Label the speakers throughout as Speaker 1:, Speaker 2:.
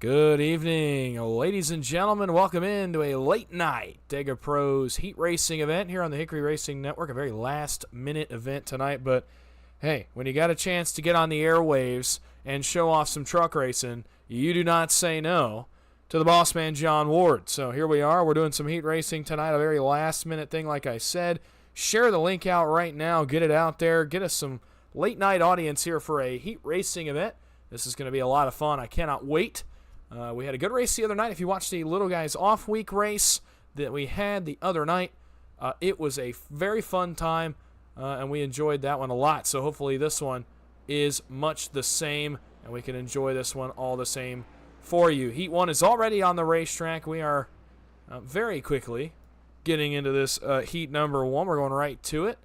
Speaker 1: Good evening, ladies and gentlemen. Welcome into a late night Dega Pros heat racing event here on the Hickory Racing Network. A very last-minute event tonight, but hey, when you got a chance to get on the airwaves and show off some truck racing, you do not say no to the boss man, John Ward. So here we are. We're doing some heat racing tonight, a very last-minute thing, like I said. Share the link out right now. Get it out there. Get us some late-night audience here for a heat racing event. This is going to be a lot of fun. I cannot wait. We had a good race the other night. If you watched the Little Guys off-week race that we had the other night, it was a very fun time, and we enjoyed that one a lot. So hopefully this one is much the same, and we can enjoy this one all the same for you. Heat 1 is already on the racetrack. We are very quickly getting into this heat number 1. We're going right to it.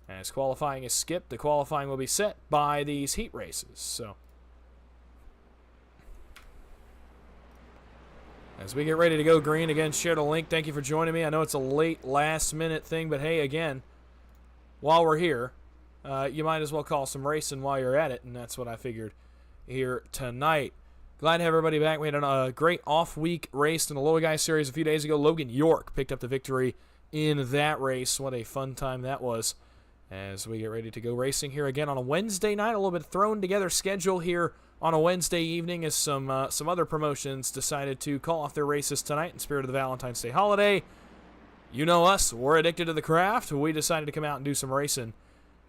Speaker 1: As qualifying is skipped, the qualifying will be set by these heat races. So as we get ready to go green, again, share the link. Thank you for joining me. I know it's a late, last-minute thing, but hey, again, while we're here, you might as well call some racing while you're at it, and that's what I figured here tonight. Glad to have everybody back. We had a great off-week race in the Little Guy Series a few days ago. Logan York picked up the victory in that race. What a fun time that was as we get ready to go racing here again on a Wednesday night. A little bit thrown together schedule here on a Wednesday evening as some other promotions decided to call off their races tonight in spirit of the Valentine's Day holiday. You know us. We're addicted to the craft. We decided to come out and do some racing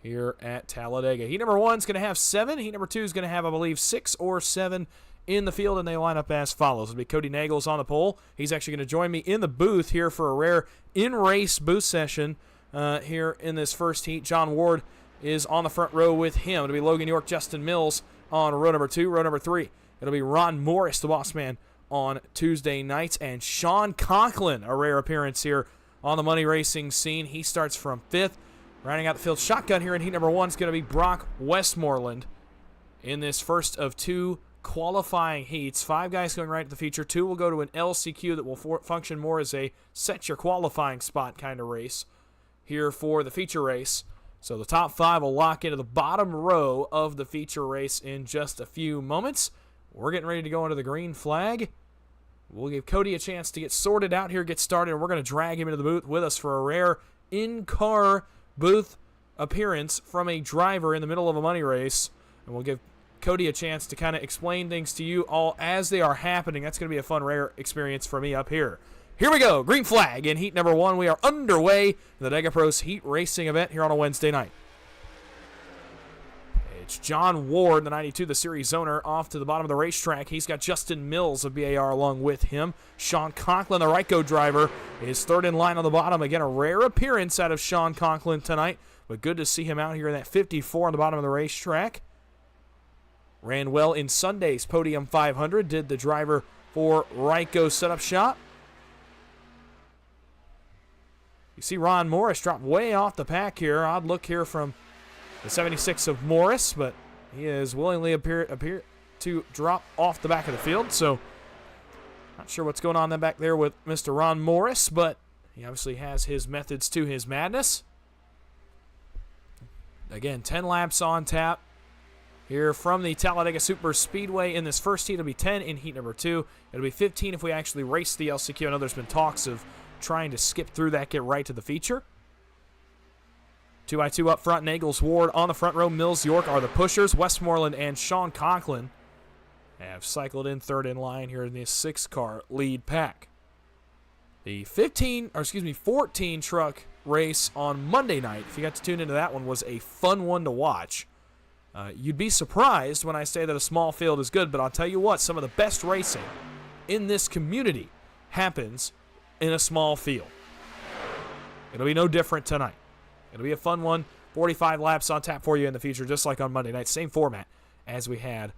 Speaker 1: here at Talladega. Heat number 1 is going to have 7. Heat number 2 is going to have, I believe, 6 or 7 in the field, and they line up as follows. It'll be Cody Nagels on the pole. He's actually going to join me in the booth here for a rare in-race booth session here in this first heat. John Ward is on the front row with him. It'll be Logan York, Justin Mills on row number 2. Row number 3, it'll be Ron Morris, the boss man, on Tuesday nights. And Sean Conklin, a rare appearance here on the money racing scene. He starts from 5th. Rounding out the field shotgun here in heat number 1 is going to be Brock Westmoreland in this first of 2 qualifying heats. 5 guys going right to the feature. 2 will go to an LCQ that will function more as a set your qualifying spot kind of race here for the feature race. So the top 5 will lock into the bottom row of the feature race in just a few moments. We're getting ready to go into the green flag. We'll give Cody a chance to get sorted out here, get started, and we're going to drag him into the booth with us for a rare in-car booth appearance from a driver in the middle of a money race. And we'll give Cody a chance to kind of explain things to you all as they are happening. That's going to be a fun, rare experience for me up here. Here we go, green flag in heat number 1. We are underway in the Dega Pros heat racing event here on a Wednesday night. It's John Ward, the 92, the series owner, off to the bottom of the racetrack. He's got Justin Mills of BAR along with him. Sean Conklin, the Ryco driver, is third in line on the bottom. Again, a rare appearance out of Sean Conklin tonight, but good to see him out here in that 54 on the bottom of the racetrack. Ran well in Sunday's Podium 500, did the driver for Ryco setup shop. You see Ron Morris drop way off the pack here. Odd look here from the 76 of Morris, but he is willingly appear to drop off the back of the field. So not sure what's going on then back there with Mr. Ron Morris, but he obviously has his methods to his madness. Again, 10 laps on tap here from the Talladega Super Speedway in this first heat. It'll be 10 in heat number 2. It'll be 15 if we actually race the LCQ. I know there's been talks of trying to skip through that, get right to the feature. 2x2 up front, Nagels, Ward on the front row. Mills, York are the pushers. Westmoreland and Sean Conklin have cycled in third in line here in this 6-car lead pack. The 14 truck race on Monday night, if you got to tune into that one, was a fun one to watch. You'd be surprised when I say that a small field is good, but I'll tell you what, some of the best racing in this community happens in a small field. It'll be no different tonight. It'll be a fun one. 45 laps on tap for you in the future, just like on Monday night. Same format as we had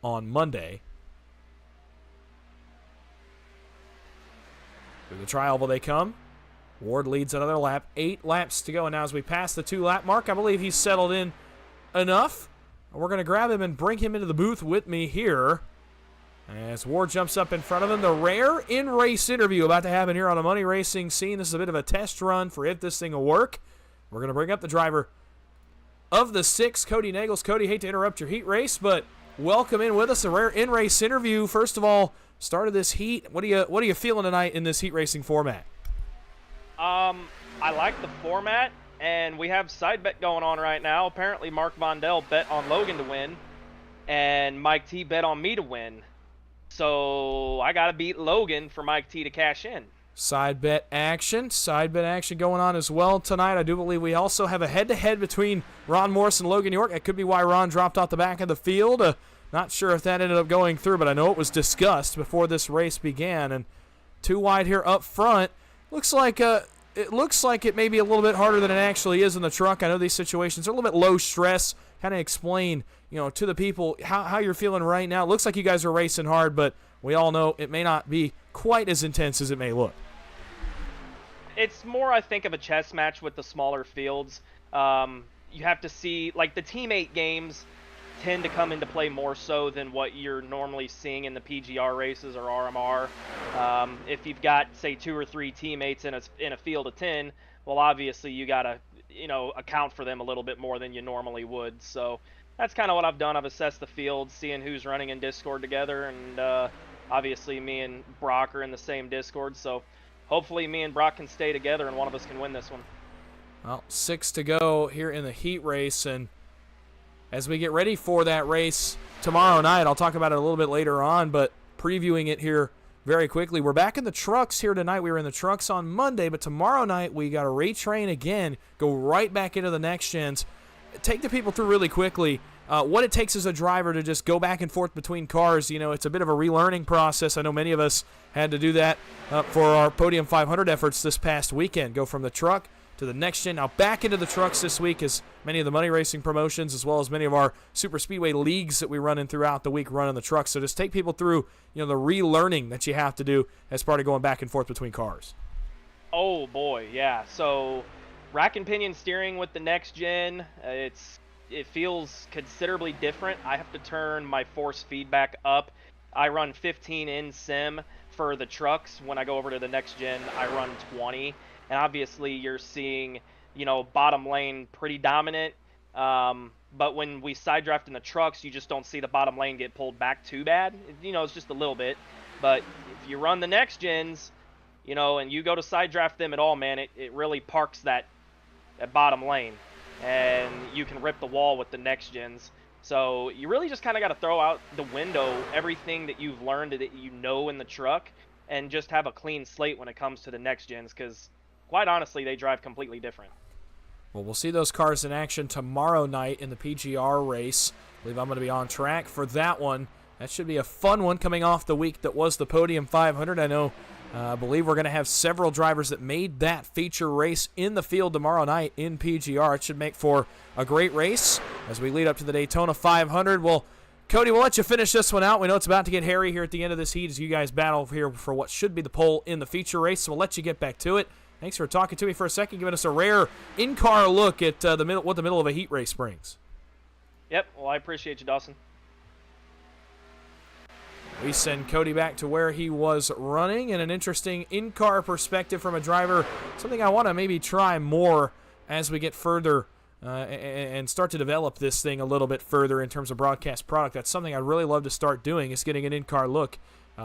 Speaker 1: on Monday. Through the tri oval they come. Ward leads another lap. 8 laps to go, and now as we pass the 2-lap mark, I believe he's settled in enough. We're going to grab him and bring him into the booth with me here. As Ward jumps up in front of him, the rare in-race interview about to happen here on a money racing scene. This is a bit of a test run for if this thing will work. We're going to bring up the driver of the 6, Cody Nagels. Cody, hate to interrupt your heat race, but welcome in with us a rare in-race interview. First of all, start of this heat. What are you feeling tonight in this heat racing format?
Speaker 2: I like the format, and we have side bet going on right now. Apparently, Mark Vondell bet on Logan to win, and Mike T bet on me to win. So I got to beat Logan for Mike T to cash in.
Speaker 1: Side bet action going on as well tonight. I do believe we also have a head-to-head between Ron Morris and Logan York. That could be why Ron dropped off the back of the field. Not sure if that ended up going through, but I know it was discussed before this race began. And too wide here up front. Looks like it may be a little bit harder than it actually is in the truck. I know these situations are a little bit low stress. Kind of explain, to the people how you're feeling right now. It looks like you guys are racing hard, but we all know it may not be quite as intense as it may look.
Speaker 2: It's more, I think, of a chess match with the smaller fields. You have to see, like, the teammate games tend to come into play more so than what you're normally seeing in the PGR races or RMR. If you've got, say, 2 or 3 teammates in a field of 10, well, obviously you got to, account for them a little bit more than you normally would. So that's kind of what I've done. I've assessed the field, seeing who's running in Discord together, and obviously me and Brock are in the same Discord, so hopefully me and Brock can stay together and one of us can win this one.
Speaker 1: Well, 6 to go here in the heat race, and as we get ready for that race tomorrow night, I'll talk about it a little bit later on, but previewing it here very quickly. We're back in the trucks here tonight. We were in the trucks on Monday, but tomorrow night we got to retrain again, go right back into the next gens. Take the people through really quickly what it takes as a driver to just go back and forth between cars. It's a bit of a relearning process. I know many of us had to do that for our Podium 500 efforts this past weekend. Go from the truck to the next gen, now back into the trucks this week, as many of the money racing promotions as well as many of our super speedway leagues that we run in throughout the week run in the trucks. So just take people through the relearning that you have to do as part of going back and forth between cars.
Speaker 2: Oh boy, yeah. So rack and pinion steering with the next gen, it feels considerably different. I have to turn my force feedback up. I run 15 in sim for the trucks. When I go over to the next gen, I run 20. And obviously you're seeing, bottom lane pretty dominant. But when we side draft in the trucks, you just don't see the bottom lane get pulled back too bad. It's just a little bit. But if you run the next gens, and you go to side draft them at all, man, it really parks that bottom lane. And you can rip the wall with the next gens. So you really just kind of got to throw out the window everything that you've learned that in the truck, and just have a clean slate when it comes to the next gens, because quite honestly, they drive completely different.
Speaker 1: Well, we'll see those cars in action tomorrow night in the PGR race. I believe I'm going to be on track for that one. That should be a fun one coming off the week that was the Podium 500. I believe we're going to have several drivers that made that feature race in the field tomorrow night in PGR. It should make for a great race as we lead up to the Daytona 500. Well, Cody, we'll let you finish this one out. We know it's about to get hairy here at the end of this heat as you guys battle here for what should be the pole in the feature race, so we'll let you get back to it. Thanks for talking to me for a second, giving us a rare in-car look at what the middle of a heat race brings.
Speaker 2: Yep, well, I appreciate you, Dawson.
Speaker 1: We send Cody back to where he was running, and an interesting in-car perspective from a driver, something I want to maybe try more as we get further and start to develop this thing a little bit further in terms of broadcast product. That's something I'd really love to start doing, is getting an in-car look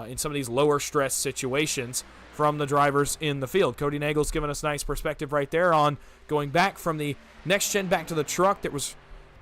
Speaker 1: in some of these lower stress situations from the drivers in the field. Cody Nagel's given us nice perspective right there on going back from the next gen back to the truck. That was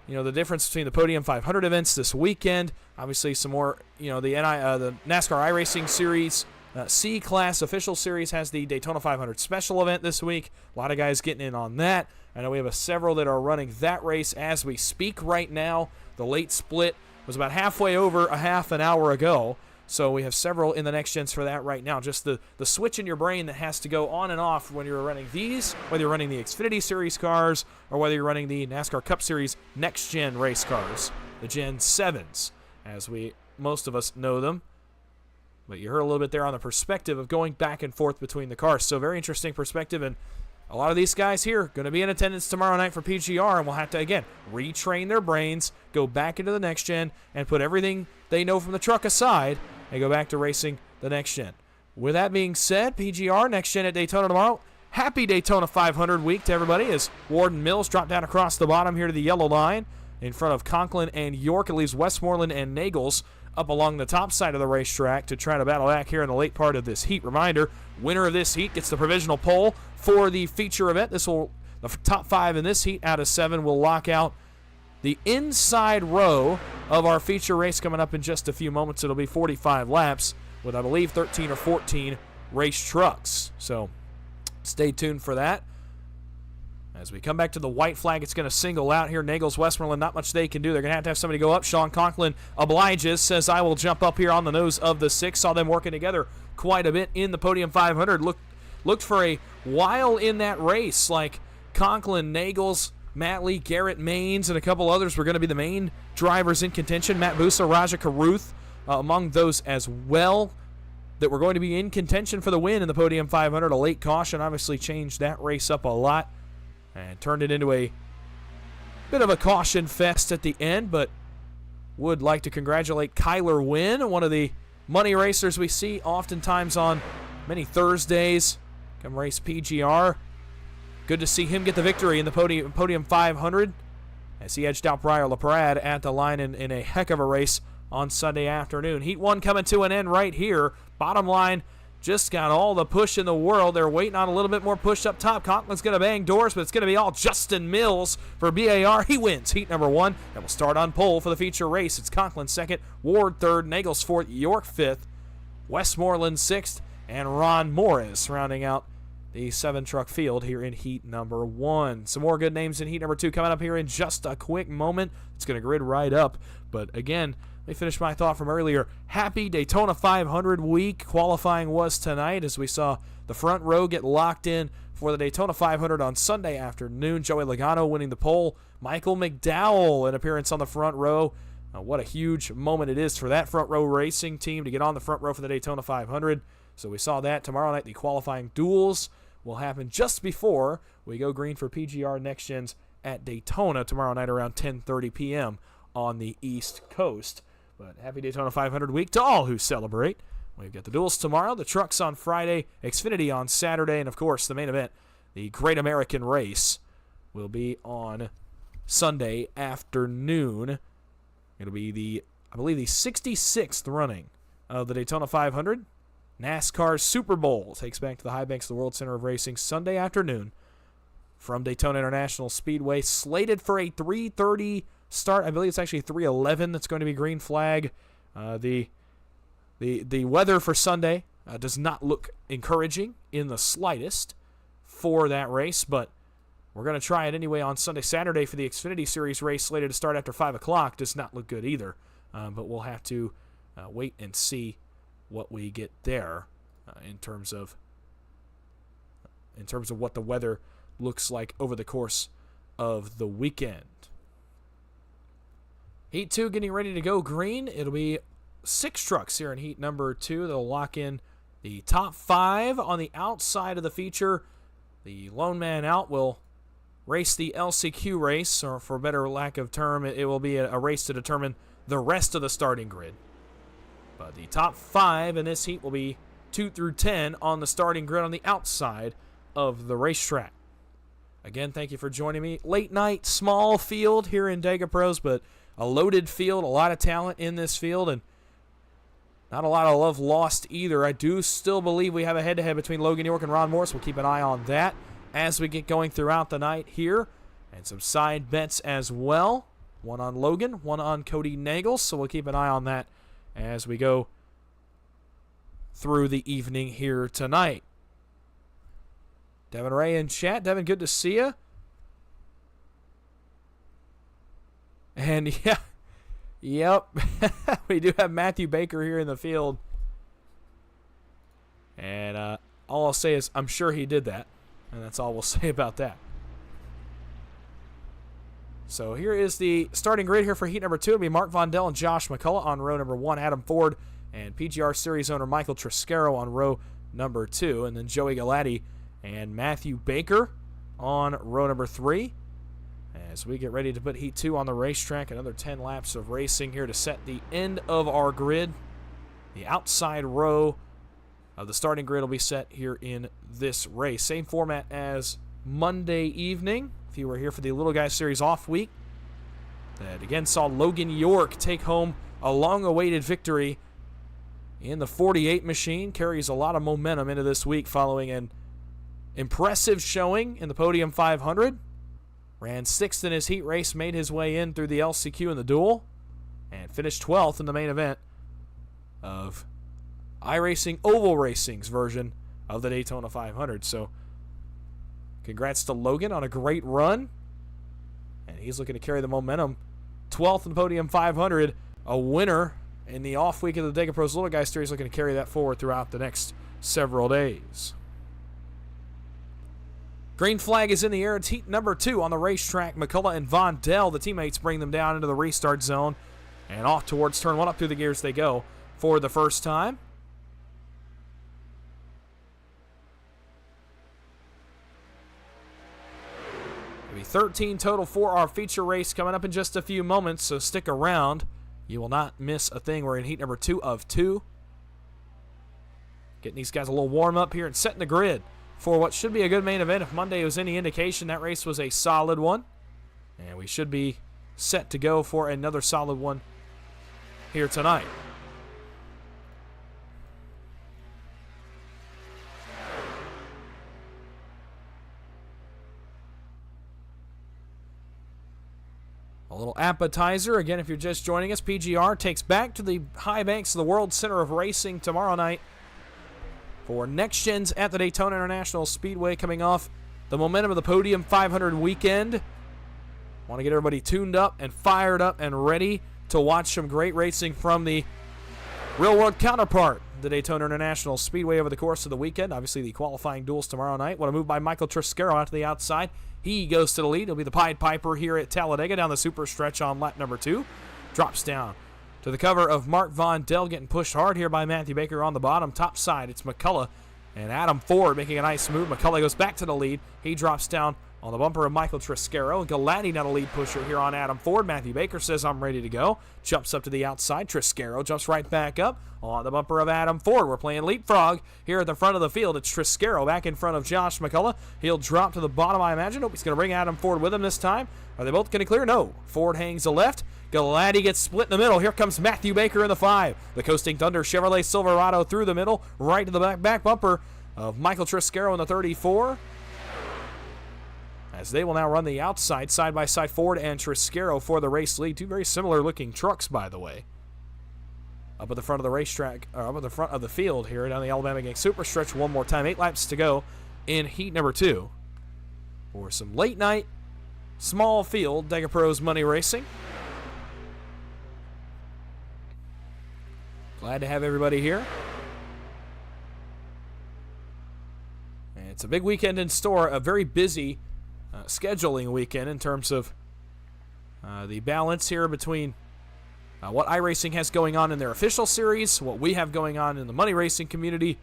Speaker 1: the difference between the Podium 500 events this weekend. Obviously some more, the NASCAR iRacing Series C-Class Official Series has the Daytona 500 special event this week. A lot of guys getting in on that. I know we have several that are running that race as we speak right now. The late split was about halfway over a half an hour ago. So we have several in the next gens for that right now. Just the switch in your brain that has to go on and off when you're running these, whether you're running the Xfinity Series cars or whether you're running the NASCAR Cup Series next gen race cars, the Gen 7s, as most of us know them. But you heard a little bit there on the perspective of going back and forth between the cars. So very interesting perspective, and a lot of these guys here going to be in attendance tomorrow night for PGR, and we'll have to, again, retrain their brains, go back into the next gen, and put everything they know from the truck aside and go back to racing the next gen. With that being said, PGR, next gen at Daytona tomorrow. Happy Daytona 500 week to everybody as Warden Mills dropped down across the bottom here to the yellow line. in front of Conklin and York. It leaves Westmoreland and Nagels up along the top side of the racetrack to try to battle back here in the late part of this heat. Reminder, winner of this heat gets the provisional pole for the feature event. The top 5 in this heat out of 7 will lock out the inside row of our feature race coming up in just a few moments. It'll be 45 laps with, I believe, 13 or 14 race trucks. So stay tuned for that. As we come back to the white flag, it's going to single out here. Nagels, Westmoreland, not much they can do. They're going to have somebody go up. Sean Conklin obliges, says, I will jump up here on the nose of the 6. Saw them working together quite a bit in the Podium 500. Looked for a while in that race, like Conklin, Nagels, Matt Lee, Garrett Maines, and a couple others were going to be the main drivers in contention. Matt Busa, Raja Karuth, among those as well, that were going to be in contention for the win in the Podium 500. A late caution obviously changed that race up a lot and turned it into a bit of a caution fest at the end, but would like to congratulate Kyler Wynn, one of the money racers we see oftentimes on many Thursdays. Come race PGR. Good to see him get the victory in the Podium 500 as he edged out Briar LaPrade at the line in a heck of a race on Sunday afternoon. Heat 1 coming to an end right here. Bottom line, just got all the push in the world. They're waiting on a little bit more push up top. Conklin's going to bang doors, but it's going to be all Justin Mills for BAR. He wins heat number 1 and will start on pole for the feature race. It's Conklin 2nd, Ward 3rd, Nagels 4th, York 5th, Westmoreland 6th, and Ron Morris rounding out the 7-truck field here in heat number 1. Some more good names in heat number 2 coming up here in just a quick moment. It's going to grid right up. But again, let me finish my thought from earlier. Happy Daytona 500 week. Qualifying was tonight as we saw the front row get locked in for the Daytona 500 on Sunday afternoon. Joey Logano winning the pole. Michael McDowell, an appearance on the front row. What a huge moment it is for that front row racing team to get on the front row for the Daytona 500. So we saw that. Tomorrow night, the qualifying duels will happen just before we go green for PGR Next Gens at Daytona tomorrow night around 10:30 p.m. on the East Coast. But happy Daytona 500 week to all who celebrate. We've got the duels tomorrow, the trucks on Friday, Xfinity on Saturday, and of course the main event, the Great American Race, will be on Sunday afternoon. It'll be I believe the 66th running of the Daytona 500. NASCAR Super Bowl takes back to the high banks of the World Center of Racing Sunday afternoon from Daytona International Speedway. Slated for a 3:30 start. I believe it's actually 3:11 that's going to be green flag. The weather for Sunday does not look encouraging in the slightest for that race, but we're going to try it anyway on Sunday. Saturday for the Xfinity Series race slated to start after 5 o'clock does not look good either, but we'll have to wait and see what we get there in terms of what the weather looks like over the course of the weekend. Heat 2 getting ready to go green. It'll be 6 trucks here in heat number 2. They'll lock in the top 5 on the outside of the feature. The lone man out will race the LCQ race, or for better lack of term, it will be a race to determine the rest of the starting grid. But the top 5 in this heat will be 2 through 10 on the starting grid on the outside of the racetrack. Again, thank you for joining me. Late night, small field here in Dega Pros, but a loaded field, a lot of talent in this field, and not a lot of love lost either. I do still believe we have a head-to-head between Logan York and Ron Morris. We'll keep an eye on that as we get going throughout the night here, and some side bets as well. One on Logan, one on Cody Nagels, so we'll keep an eye on that as we go through the evening here tonight. Devin Ray in chat. Devin, good to see you. And yep, we do have Matthew Baker here in the field. And all I'll say is I'm sure he did that. And that's all we'll say about that. So here is the starting grid here for heat number 2. It'll be Mark Vondell and Josh McCullough on row number 1, Adam Ford and PGR Series owner Michael Triscaro on row number 2, and then Joey Galati and Matthew Baker on row number 3. As we get ready to put heat 2 on the racetrack, another 10 laps of racing here to set the end of our grid. The outside row of the starting grid will be set here in this race. Same format as Monday evening. If you were here for the Little Guy Series off week, that again saw Logan York take home a long-awaited victory in the 48 machine. Carries a lot of momentum into this week following an impressive showing in the Podium 500. Ran 6th in his heat race, made his way in through the LCQ in the duel, and finished 12th in the main event of iRacing Oval Racing's version of the Daytona 500. So congrats to Logan on a great run, and he's looking to carry the momentum. 12th in the Podium 500, a winner in the off week of the Dega Pros Little Guy Series, looking to carry that forward throughout the next several days. Green flag is in the air. It's heat number 2 on the racetrack. McCullough and Von Dell, the teammates, bring them down into the restart zone, and off towards turn 1. Up through the gears they go for the first time. Maybe 13 total for our feature race coming up in just a few moments, so stick around. You will not miss a thing. We're in heat number 2 of 2. Getting these guys a little warm up here and setting the grid for what should be a good main event. If Monday was any indication, that race was a solid one. And we should be set to go for another solid one here tonight. A little appetizer. Again, if you're just joining us, PGR takes back to the high banks of the World Center of Racing tomorrow night for Next Gens at the Daytona International Speedway, coming off the momentum of the Podium 500 weekend. Want to get everybody tuned up and fired up and ready to watch some great racing from the real-world counterpart, the Daytona International Speedway, over the course of the weekend. Obviously, the qualifying duels tomorrow night. What a move by Michael Triscaro out to the outside. He goes to the lead. He'll be the Pied Piper here at Talladega down the super stretch on lap number 2. Drops down to the cover of Mark Von Dell, getting pushed hard here by Matthew Baker on the bottom. Top side, it's McCullough and Adam Ford making a nice move. McCullough goes back to the lead. He drops down on the bumper of Michael Triscaro. Galati not a lead pusher here on Adam Ford. Matthew Baker says, I'm ready to go. Jumps up to the outside. Triscaro jumps right back up on the bumper of Adam Ford. We're playing leapfrog here at the front of the field. It's Triscaro back in front of Josh McCullough. He'll drop to the bottom, I imagine. Nope, he's going to bring Adam Ford with him this time. Are they both going to clear? No. Ford hangs a left. Galati gets split in the middle. Here comes Matthew Baker in the 5. The Coasting Thunder Chevrolet Silverado through the middle, right to the back bumper of Michael Triscaro in the 34. As they will now run the outside, side-by-side, Ford and Triscaro for the race lead. Two very similar-looking trucks, by the way. Up at the front of the racetrack, or up at the front of the field here down the Alabama Gang Super Stretch one more time. 8 laps to go in heat number 2 for some late-night, small field Dega Pros money racing. Glad to have everybody here. And it's a big weekend in store, a very busy scheduling weekend in terms of the balance here between what iRacing has going on in their official series, what we have going on in the money racing community,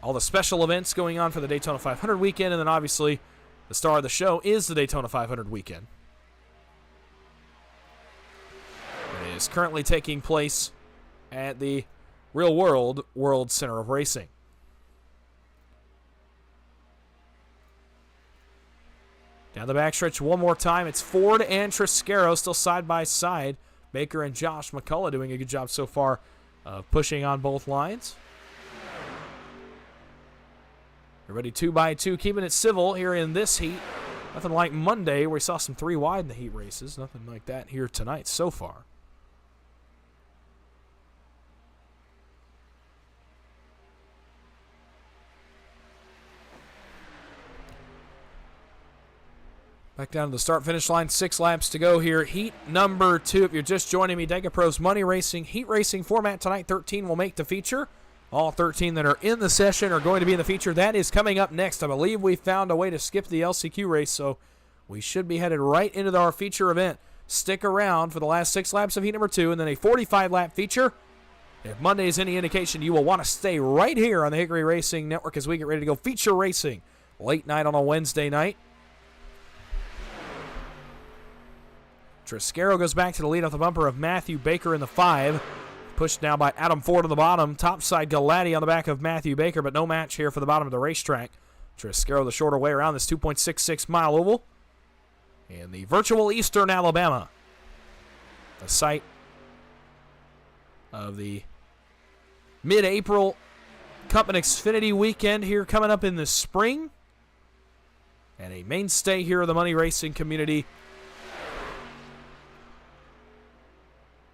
Speaker 1: all the special events going on for the Daytona 500 weekend, and then obviously the star of the show is the Daytona 500 weekend. It is currently taking place at the Real World World Center of Racing. Down the backstretch one more time. It's Ford and Triscaro still side by side. Baker and Josh McCullough doing a good job so far of pushing on both lines. Everybody 2 by 2, keeping it civil here in this heat. Nothing like Monday where we saw some 3 wide in the heat races. Nothing like that here tonight so far. Back down to the start-finish line, 6 laps to go here. Heat number 2. If you're just joining me, Dega Pros Money Racing heat racing format tonight. 13 will make the feature. All 13 that are in the session are going to be in the feature. That is coming up next. I believe we found a way to skip the LCQ race, so we should be headed right into our feature event. Stick around for the last 6 laps of heat number 2, and then a 45-lap feature. If Monday is any indication, you will want to stay right here on the Hickory Racing Network as we get ready to go feature racing late night on a Wednesday night. Triscaro goes back to the lead off the bumper of Matthew Baker in the 5. Pushed now by Adam Ford on the bottom. Topside Galati on the back of Matthew Baker, but no match here for the bottom of the racetrack. Triscaro the shorter way around this 2.66 mile oval in the virtual Eastern Alabama. the site of the mid-April Cup and Xfinity weekend here coming up in the spring. And a mainstay here of the money racing community.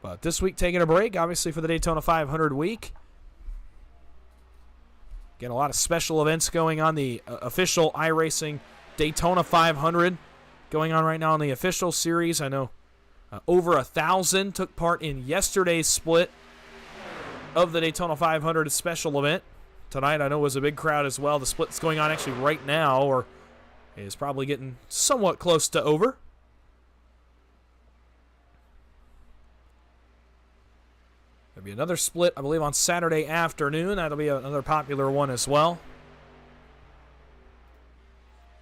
Speaker 1: But this week taking a break, obviously, for the Daytona 500 week. Again, a lot of special events going on. The official iRacing Daytona 500 going on right now in the official series. I know over 1,000 took part in yesterday's split of the Daytona 500 special event. Tonight, I know, was a big crowd as well. The split's going on actually right now, or is probably getting somewhat close to over. There'll be another split, I believe, on Saturday afternoon. That'll be another popular one as well.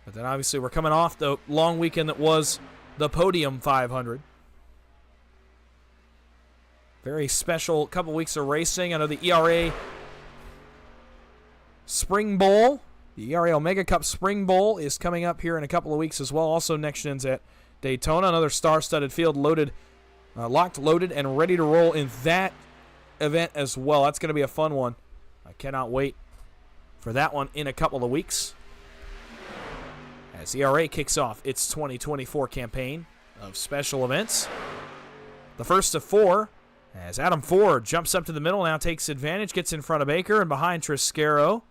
Speaker 1: But then, obviously, we're coming off the long weekend that was the Podium 500. Very special couple weeks of racing. I know the ERA Spring Bowl, the ERA Omega Cup Spring Bowl is coming up here in a couple of weeks as well. Also, next gen's at Daytona. Another star-studded field loaded, locked, loaded, and ready to roll in that event as well. That's going to be a fun one. I cannot wait for that one in a couple of weeks, as ERA kicks off its 2024 campaign of special events. The first of four, as Adam Ford jumps up to the middle, now takes advantage, gets in front of Baker and behind Triscaro.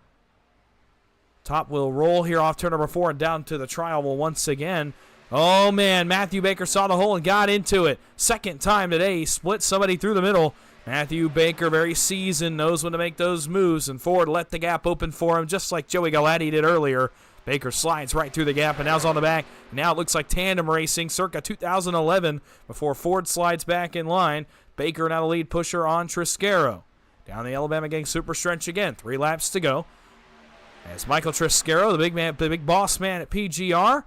Speaker 1: Top will roll here off turn number 4 and down to the trial will once again. Oh, man, Matthew Baker saw the hole and got into it. Second time today, he split somebody through the middle. Matthew Baker, very seasoned, knows when to make those moves, and Ford let the gap open for him, just like Joey Galati did earlier. Baker slides right through the gap, and now's on the back. Now it looks like tandem racing, circa 2011, before Ford slides back in line. Baker now the lead pusher on Triscaro. Down the Alabama Gang Super Stretch again, 3 laps to go. As Michael Triscaro, the big man, the big boss man at PGR.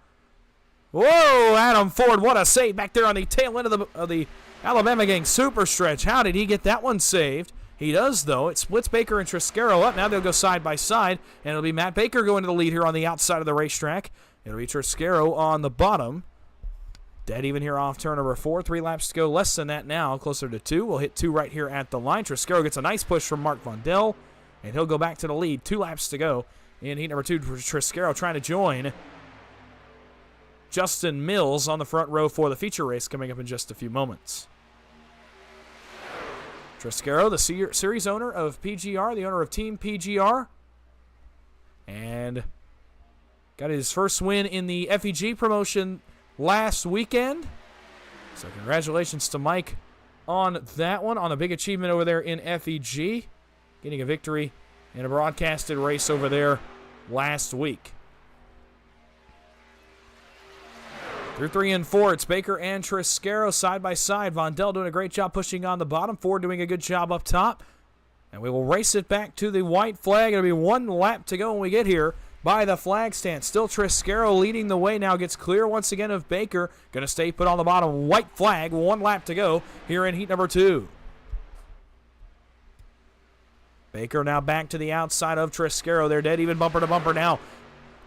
Speaker 1: Whoa, Adam Ford, what a save back there on the tail end of the Alabama Gang Super Stretch. How did he get that one saved? He does, though. It splits Baker and Triscaro up. Now they'll go side by side, and it'll be Matt Baker going to the lead here on the outside of the racetrack. It'll be Triscaro on the bottom. Dead even here off turn number 4. 3 laps to go. Less than that now, closer to 2. We'll hit 2 right here at the line. Triscaro gets a nice push from Mark Vondel, and he'll go back to the lead. 2 laps to go in heat number 2. Triscaro trying to join Justin Mills on the front row for the feature race coming up in just a few moments. Triscaro, the series owner of PGR, the owner of Team PGR, and got his first win in the FEG promotion last weekend. So congratulations to Mike on that one, on a big achievement over there in FEG, getting a victory in a broadcasted race over there last week. Through 3 and 4, it's Baker and Triscaro side by side. Vondel doing a great job pushing on the bottom. Ford doing a good job up top. And we will race it back to the white flag. It'll be 1 lap to go when we get here by the flag stand. Still Triscaro leading the way now. Gets clear once again of Baker. Going to stay put on the bottom. White flag. 1 lap to go here in heat number 2. Baker now back to the outside of Triscaro. They're dead even bumper to bumper now.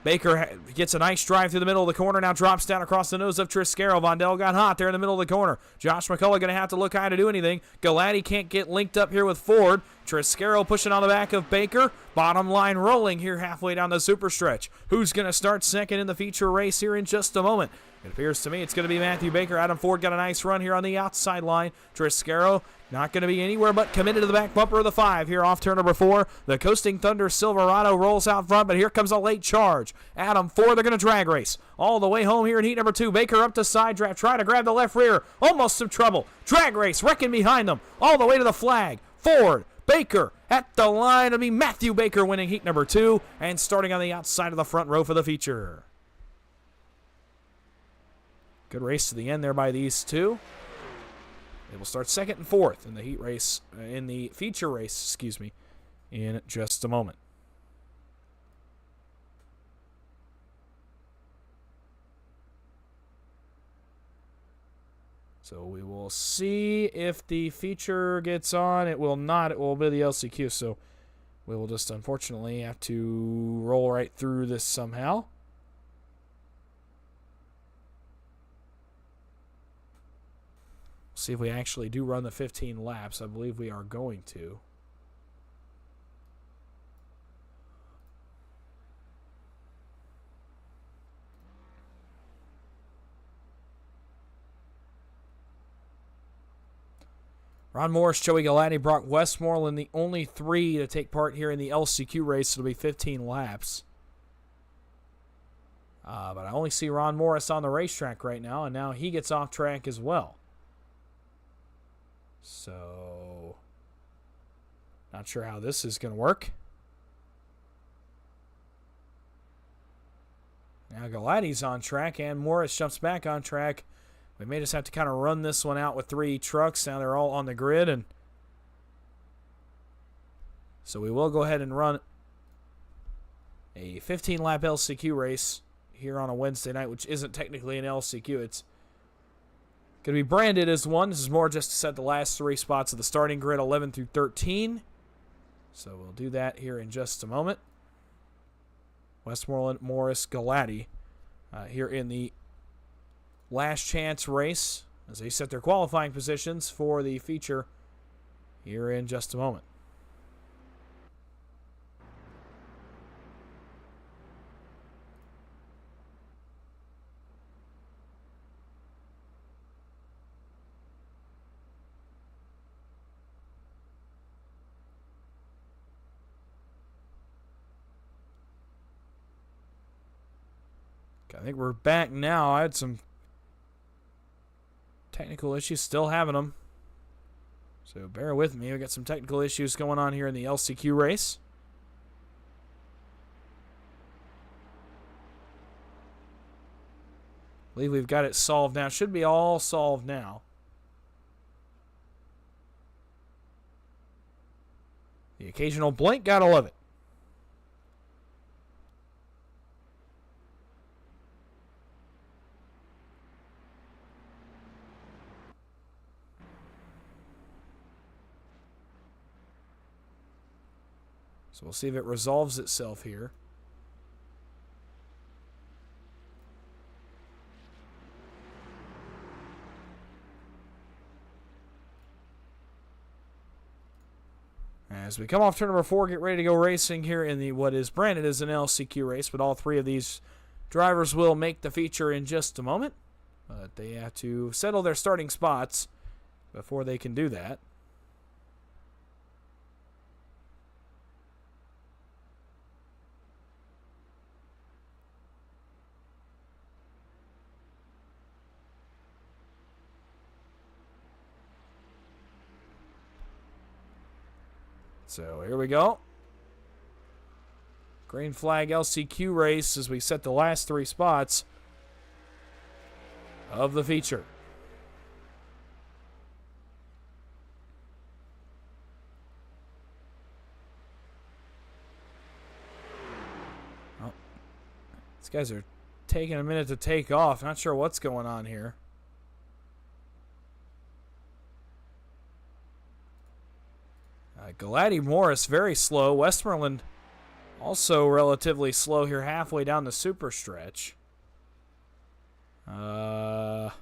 Speaker 1: Baker gets a nice drive through the middle of the corner, now drops down across the nose of Triscaro. Vondel got hot there in the middle of the corner. Josh McCullough going to have to look high to do anything. Galati can't get linked up here with Ford. Triscaro pushing on the back of Baker. Bottom line rolling here halfway down the super stretch. Who's going to start second in the feature race here in just a moment? It appears to me it's going to be Matthew Baker. Adam Ford got a nice run here on the outside line. Triscaro not going to be anywhere but committed to the back bumper of the 5 here off turn number 4. The Coasting Thunder Silverado rolls out front, but here comes a late charge. Adam Ford, they're going to drag race all the way home here in heat number 2. Baker up to side draft, try to grab the left rear. Almost some trouble. Drag race, wrecking behind them all the way to the flag. Ford, Baker at the line. It'll be Matthew Baker winning heat number 2 and starting on the outside of the front row for the feature. Good race to the end there by these two. They will start second and fourth in the heat race, in the feature race, in just a moment. So we will see if the feature gets on. It will not. It will be the LCQ. So we will just unfortunately have to roll right through this somehow. See if we actually do run the 15 laps. I believe we are going to. Ron Morris, Joey Galati, Brock Westmoreland, the only three to take part here in the LCQ race. It'll be 15 laps. But I only see Ron Morris on the racetrack right now, and now he gets off track as well. So, not sure how this is going to work. Now Galati's on track, and Morris jumps back on track. We may just have to kind of run this one out with three trucks. Now they're all on the grid, and so we will go ahead and run a 15-lap LCQ race here on a Wednesday night, which isn't technically an LCQ. It's going to be branded as one. This is more just to set the last three spots of the starting grid, 11 through 13. So we'll do that here in just a moment. Westmoreland, Morris, Galati here in the last chance race as they set their qualifying positions for the feature here in just a moment. I think we're back now. I had some technical issues, still having them. So bear with me. We got some technical issues going on here in the LCQ race. I believe we've got it solved now. Should be all solved now. The occasional blink, gotta love it. So we'll see if it resolves itself here. As we come off turn number 4, get ready to go racing here in the what is branded as an LCQ race, but all three of these drivers will make the feature in just a moment. But they have to settle their starting spots before they can do that. So here we go. Green flag LCQ race as we set the last three spots of the feature. Oh, these guys are taking a minute to take off. Not sure what's going on here. Galati Morris very slow. Westmoreland also relatively slow here halfway down the super stretch. This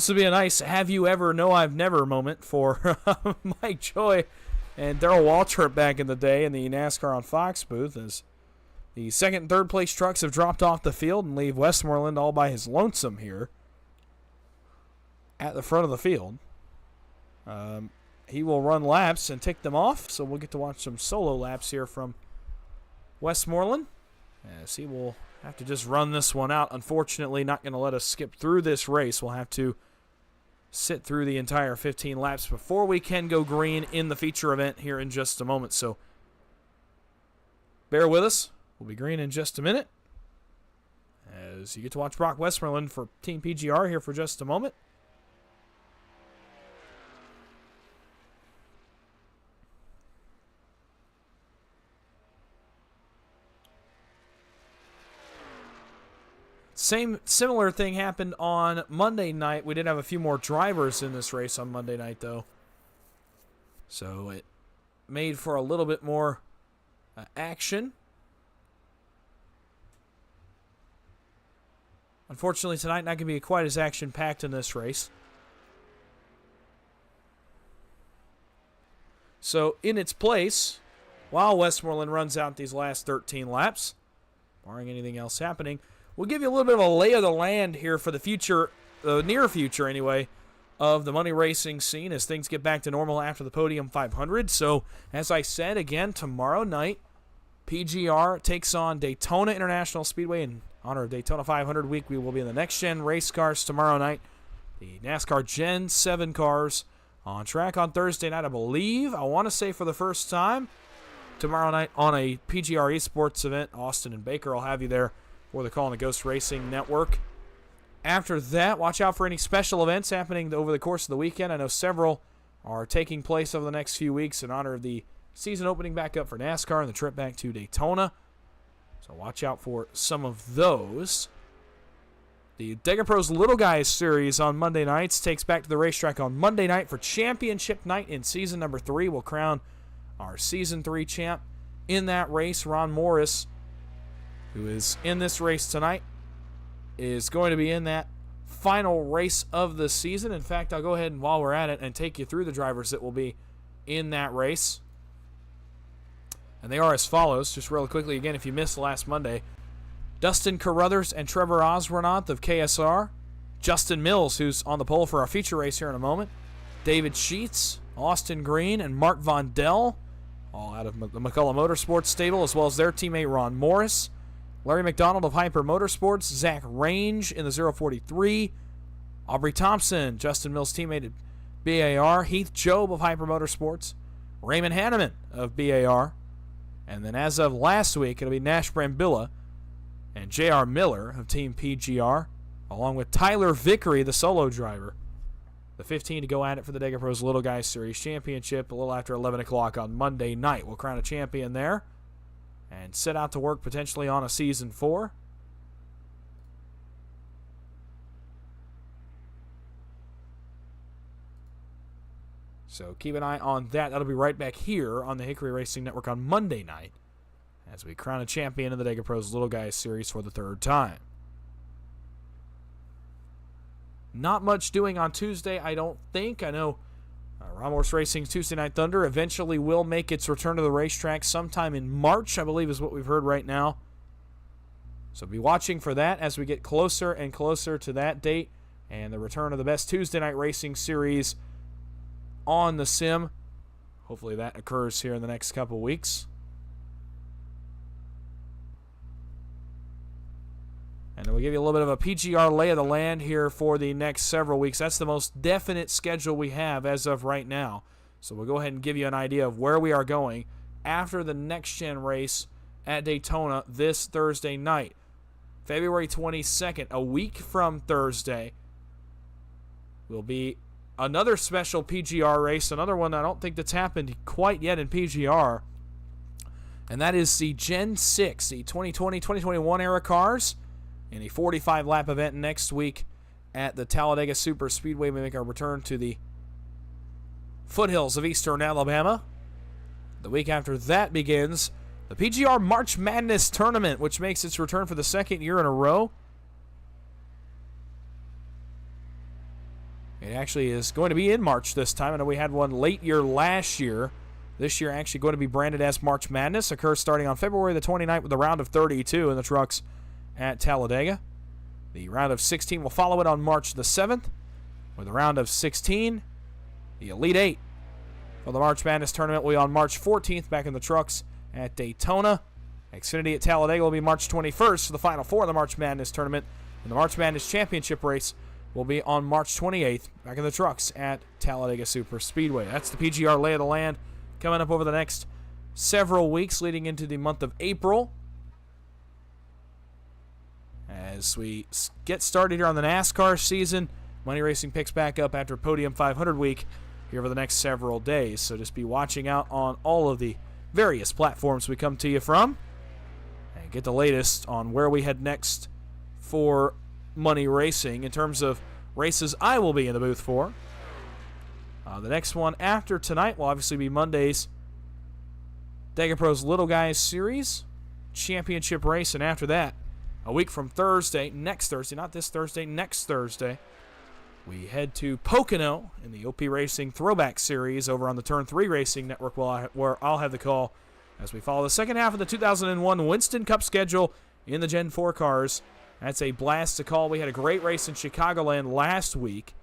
Speaker 1: would be a nice have you ever, no I've never moment for Mike Joy and Darrell Waltrip back in the day in the NASCAR on Fox booth, as the second and third place trucks have dropped off the field and leave Westmoreland all by his lonesome here at the front of the field. He will run laps and tick them off, so we'll get to watch some solo laps here from Westmoreland, as he will have to just run this one out. Unfortunately, not going to let us skip through this race. We'll have to sit through the entire 15 laps before we can go green in the feature event here in just a moment. So bear with us. We'll be green in just a minute, as you get to watch Brock Westmoreland for Team PGR here for just a moment. Similar thing happened on Monday night. We did have a few more drivers in this race on Monday night, though. So it made for a little bit more action. Unfortunately, tonight not going to be quite as action-packed in this race. So, in its place, while Westmoreland runs out these last 13 laps, barring anything else happening, we'll give you a little bit of a lay of the land here for the future, the near future anyway, of the money racing scene as things get back to normal after the Podium 500. So, as I said, again, tomorrow night, PGR takes on Daytona International Speedway in honor of Daytona 500 week. We will be in the next-gen race cars tomorrow night. The NASCAR Gen 7 cars on track on Thursday night, I believe. I want to say for the first time tomorrow night on a PGR Esports event. Austin and Baker will have you there for the Call on the Ghost Racing Network. After that, watch out for any special events happening over the course of the weekend. I know several are taking place over the next few weeks in honor of the season opening back up for NASCAR and the trip back to Daytona. So watch out for some of those. The Dega Pros Little Guys series on Monday nights takes back to the racetrack on Monday night for championship night in season number 3. We'll crown our season 3 champ in that race. Ron Morris, who is in this race tonight, is going to be in that final race of the season. In fact, I'll go ahead and while we're at it and take you through the drivers that will be in that race. And they are as follows, just real quickly again, if you missed last Monday. Dustin Carruthers and Trevor Osronoth of KSR. Justin Mills, who's on the pole for our feature race here in a moment. David Sheets, Austin Green, and Mark Vondell, all out of the McCullough Motorsports stable, as well as their teammate Ron Morris. Larry McDonald of Hyper Motorsports. Zach Range in the 043. Aubrey Thompson, Justin Mills' teammate at BAR. Heath Job of Hyper Motorsports. Raymond Hanneman of BAR. And then as of last week, it'll be Nash Brambilla and J.R. Miller of Team PGR, along with Tyler Vickery, the solo driver. The 15 to go at it for the Dega Pros Little Guys Series Championship a little after 11 o'clock on Monday night. We'll crown a champion there and set out to work potentially on a Season 4. So keep an eye on that. That'll be right back here on the Hickory Racing Network on Monday night as we crown a champion in the Dega Pros Little Guys Series for the 3rd time. Not much doing on Tuesday, I don't think. I know Ramos Racing's Tuesday Night Thunder eventually will make its return to the racetrack sometime in March, I believe is what we've heard right now. So be watching for that as we get closer and closer to that date and the return of the best Tuesday Night Racing Series on the sim. Hopefully that occurs here in the next couple weeks. And then we'll give you a little bit of a PGR lay of the land here for the next several weeks. That's the most definite schedule we have as of right now. So we'll go ahead and give you an idea of where we are going after the next-gen race at Daytona this Thursday night. February 22nd, a week from Thursday, will be another special PGR race, another one I don't think that's happened quite yet in PGR. And that is the Gen 6, the 2020-2021 era cars, in a 45-lap event next week at the Talladega Super Speedway. We make our return to the foothills of eastern Alabama. The week after that begins the PGR March Madness Tournament, which makes its return for the 2nd year in a row. It actually is going to be in March this time. I know we had one late year last year. This year actually going to be branded as March Madness. Occurs starting on February the 29th with the round of 32 in the trucks at Talladega. The round of 16 will follow it on March the 7th with the round of 16. The Elite 8 for the March Madness Tournament will be on March 14th back in the trucks at Daytona. Xfinity at Talladega will be March 21st for the Final Four of the March Madness Tournament. And the March Madness Championship race will be on March 28th back in the trucks at Talladega Super Speedway. That's the PGR lay of the land coming up over the next several weeks leading into the month of April. As we get started here on the NASCAR season, Money Racing picks back up after Podium 500 week here for the next several days. So just be watching out on all of the various platforms we come to you from and get the latest on where we head next for Money Racing in terms of races I will be in the booth for. The next one after tonight will obviously be Monday's Dega Pros Little Guys Series Championship race, and after that, A week from Thursday, next Thursday, not this Thursday, next Thursday, we head to Pocono in the OP Racing Throwback Series over on the Turn 3 Racing Network, where I'll have the call as we follow the second half of the 2001 Winston Cup schedule in the Gen 4 cars. That's a blast to call. We had a great race in Chicagoland last week.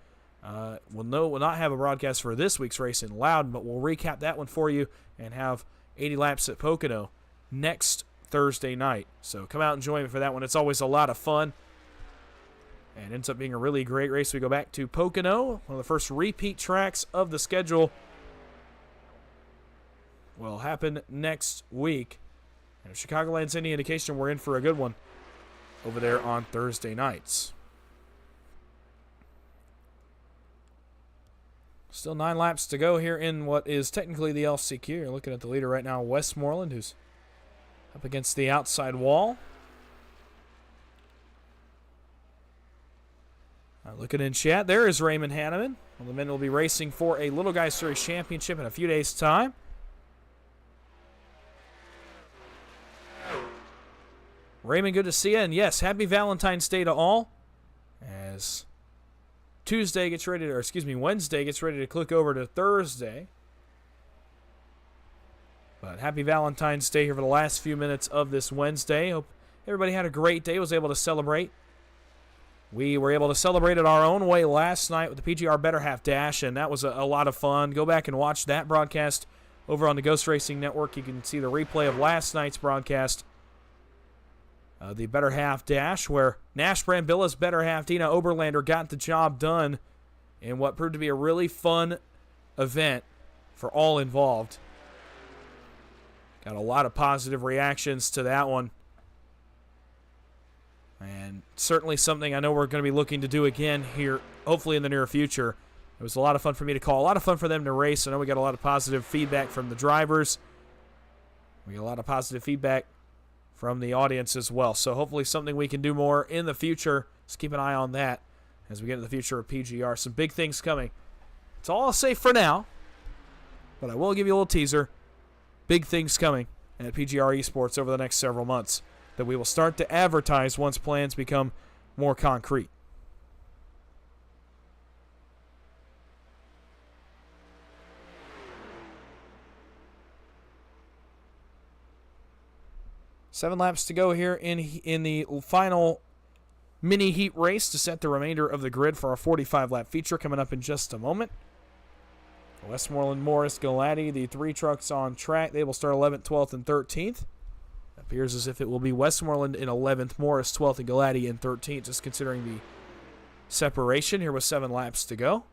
Speaker 1: We'll not have a broadcast for this week's race in Loudon, but we'll recap that one for you and have 80 laps at Pocono next Thursday night. So come out and join me for that one. It's always a lot of fun. And ends up being a really great race. We go back to Pocono, one of the first repeat tracks of the schedule. Will happen next week. And if Chicagoland's any indication, we're in for a good one over there on Thursday nights. Still 9 laps to go here in what is technically the LCQ. You're looking at the leader right now, Westmoreland, who's up against the outside wall. Looking in chat, there is Raymond Hanneman. Well, the men will be racing for a Little Guys Series Championship in a few days' time. Raymond, good to see you. And yes, happy Valentine's Day to all. As Wednesday gets ready to click over to Thursday. But happy Valentine's Day here for the last few minutes of this Wednesday. Hope everybody had a great day, was able to celebrate. We were able to celebrate it our own way last night with the PGR Better Half Dash, and that was a lot of fun. Go back and watch that broadcast over on the Ghost Racing Network. You can see the replay of last night's broadcast, the Better Half Dash, where Nash Brambilla's better half, Dina Oberlander, got the job done in what proved to be a really fun event for all involved. Got a lot of positive reactions to that one. And certainly something I know we're going to be looking to do again here, hopefully in the near future. It was a lot of fun for me to call, a lot of fun for them to race. I know we got a lot of positive feedback from the drivers. We got a lot of positive feedback from the audience as well. So hopefully something we can do more in the future. Just keep an eye on that as we get into the future of PGR. Some big things coming. That's all I'll say for now, but I will give you a little teaser. Big things coming at PGR Esports over the next several months that we will start to advertise once plans become more concrete. Seven laps to go here in the final mini heat race to set the remainder of the grid for our 45-lap feature coming up in just a moment. Westmoreland, Morris, Galati, the 3 trucks on track. They will start 11th, 12th, and 13th. Appears as if it will be Westmoreland in 11th, Morris 12th, and Galati in 13th, just considering the separation here with 7 laps to go.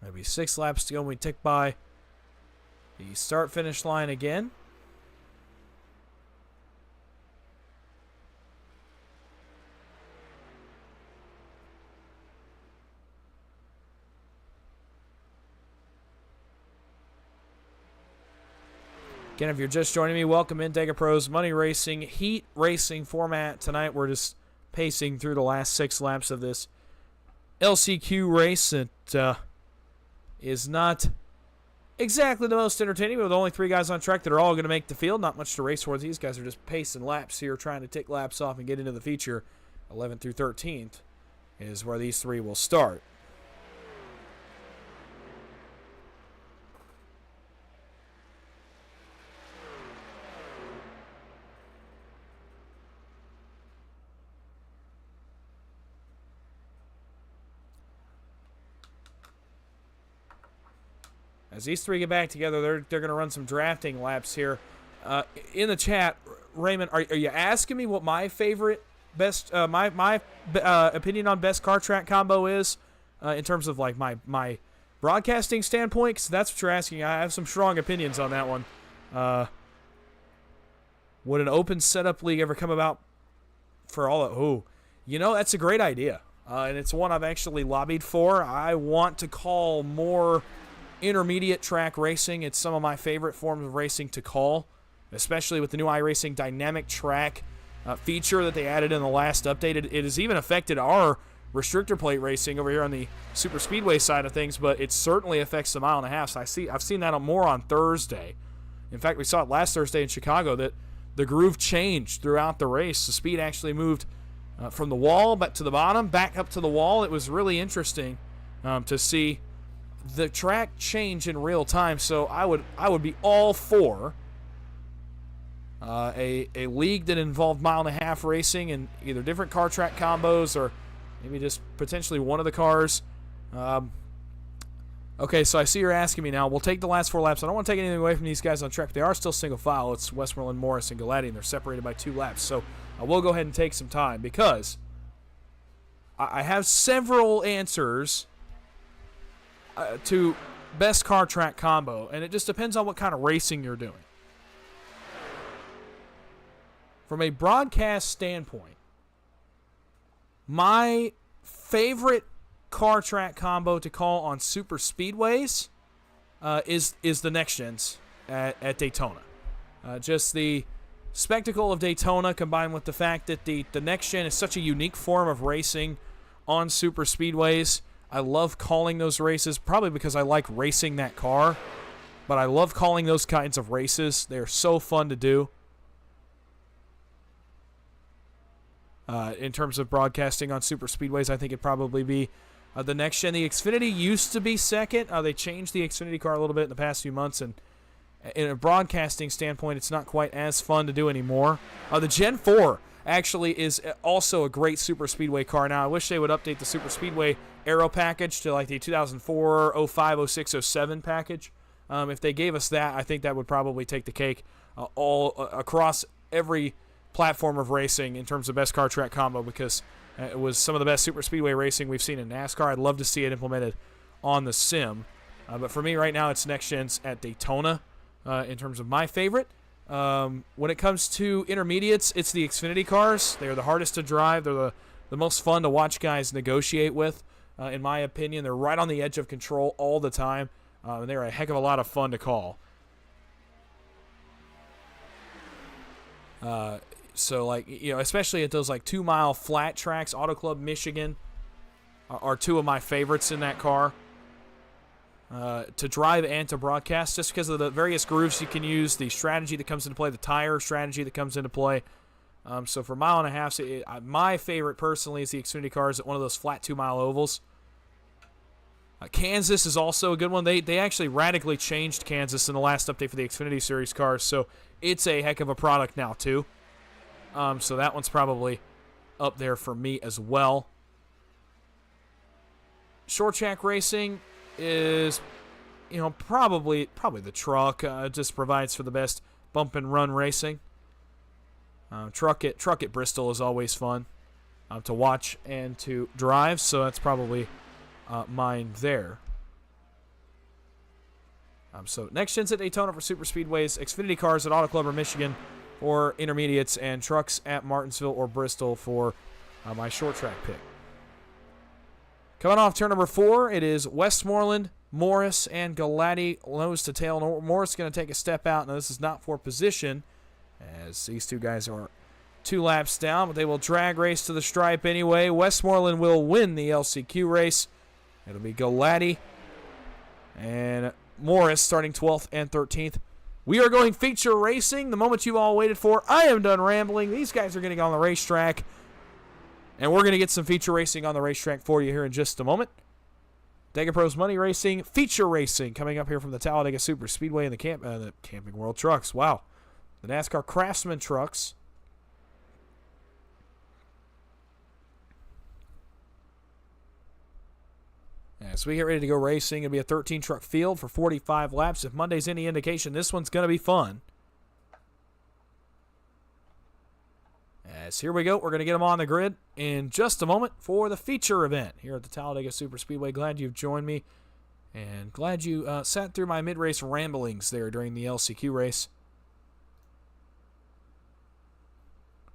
Speaker 1: Maybe 6 laps to go when we tick by the start-finish line again. Again, if you're just joining me, welcome in Dega Pros Money Racing Heat Racing format. Tonight we're just pacing through the last 6 laps of this LCQ race. It is not exactly the most entertaining, but with only 3 guys on track that are all going to make the field. Not much to race for. These guys are just pacing laps here, trying to tick laps off and get into the feature. 11th through 13th is where these 3 will start. As these 3 get back together, they're going to run some drafting laps here. In the chat, Raymond, are you asking me what my favorite best my opinion on best car track combo is in terms of like my broadcasting standpoint? Because that's what you're asking. I have some strong opinions on that one. Would an open setup league ever come about for all that? Ooh, that's a great idea, and it's one I've actually lobbied for. I want to call more intermediate track racing. It's some of my favorite forms of racing to call, especially with the new iRacing dynamic track feature that they added in the last update. It has even affected our restrictor plate racing over here on the super speedway side of things, but it certainly affects the mile and a half. So I've seen that more on Thursday. In fact, we saw it last Thursday in Chicago that the groove changed throughout the race. The speed actually moved from the wall back to the bottom, back up to the wall. It was really interesting to see the track change in real time. So I would be all for a league that involved mile and a half racing and either different car track combos or maybe just potentially one of the cars. Okay, so I see you're asking me now. We'll take the last 4 laps. I don't want to take anything away from these guys on track. They are still single file. It's Westmoreland, Morris, and Galati, and they're separated by 2 laps. So I will go ahead and take some time because I have several answers to best car track combo, and it just depends on what kind of racing you're doing. From a broadcast standpoint, my favorite car track combo to call on super speedways is the next gens at Daytona. Just the spectacle of Daytona combined with the fact that the next gen is such a unique form of racing on super speedways. I love calling those races, probably because I like racing that car, but I love calling those kinds of races. They're so fun to do. In terms of broadcasting on super speedways, I think it'd probably be the next gen. The Xfinity used to be second. They changed the Xfinity car a little bit in the past few months, and in a broadcasting standpoint, it's not quite as fun to do anymore. The Gen 4 actually is also a great super speedway car. Now, I wish they would update the super speedway aero package to like the 2004, 05, 06, 07 package. If they gave us that, I think that would probably take the cake all across every platform of racing in terms of best car track combo, because it was some of the best super speedway racing we've seen in NASCAR. I'd love to see it implemented on the sim. But for me right now, it's next gens at Daytona in terms of my favorite. When it comes to intermediates, it's the Xfinity cars. They're the hardest to drive. They're the most fun to watch guys negotiate with, in my opinion. They're right on the edge of control all the time. They're a heck of a lot of fun to call. So, like, you know, especially at those, like, 2-mile flat tracks, Auto Club Michigan are 2 of my favorites in that car to drive and to broadcast, just because of the various grooves you can use, the strategy that comes into play, the tire strategy that comes into play. So for mile and a half, my favorite personally is the Xfinity cars at one of those flat 2-mile ovals. Kansas is also a good one. They actually radically changed Kansas in the last update for the Xfinity Series cars, so it's a heck of a product now, too. So that one's probably up there for me as well. Short track racing is, you know, probably the truck. Just provides for the best bump and run racing. Truck at Bristol is always fun to watch and to drive, so that's probably mine there. So next gens at Daytona for super speedways, Xfinity cars at Auto Club or Michigan for intermediates, and trucks at Martinsville or Bristol for my short track pick. Coming off turn number 4, it is Westmoreland, Morris, and Galati nose to tail. Morris is going to take a step out. Now, this is not for position, as these 2 guys are 2 laps down, but they will drag race to the stripe anyway. Westmoreland will win the LCQ race. It'll be Galati and Morris starting 12th and 13th. We are going feature racing, the moment you all waited for. I am done rambling. These guys are getting on the racetrack, and we're going to get some feature racing on the racetrack for you here in just a moment. Dega Pros Money Racing, feature racing coming up here from the Talladega Super Speedway and the Camping World Trucks. Wow. The NASCAR Craftsman trucks. As we get ready to go racing, it'll be a 13-truck field for 45 laps. If Monday's any indication, this one's going to be fun. As here we go, we're going to get them on the grid in just a moment for the feature event here at the Talladega Super Speedway. Glad you've joined me, and glad you sat through my mid-race ramblings there during the LCQ race.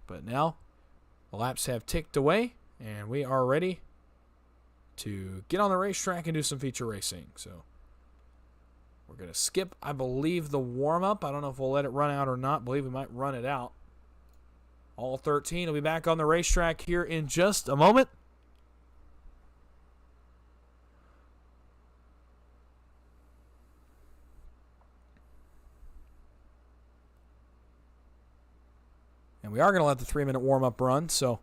Speaker 1: But now, the laps have ticked away, and we are ready to get on the racetrack and do some feature racing. So we're going to skip, I believe, the warm-up. I don't know if we'll let it run out or not. I believe we might run it out. All 13 will be back on the racetrack here in just a moment. And we are going to let the 3-minute warm-up run, so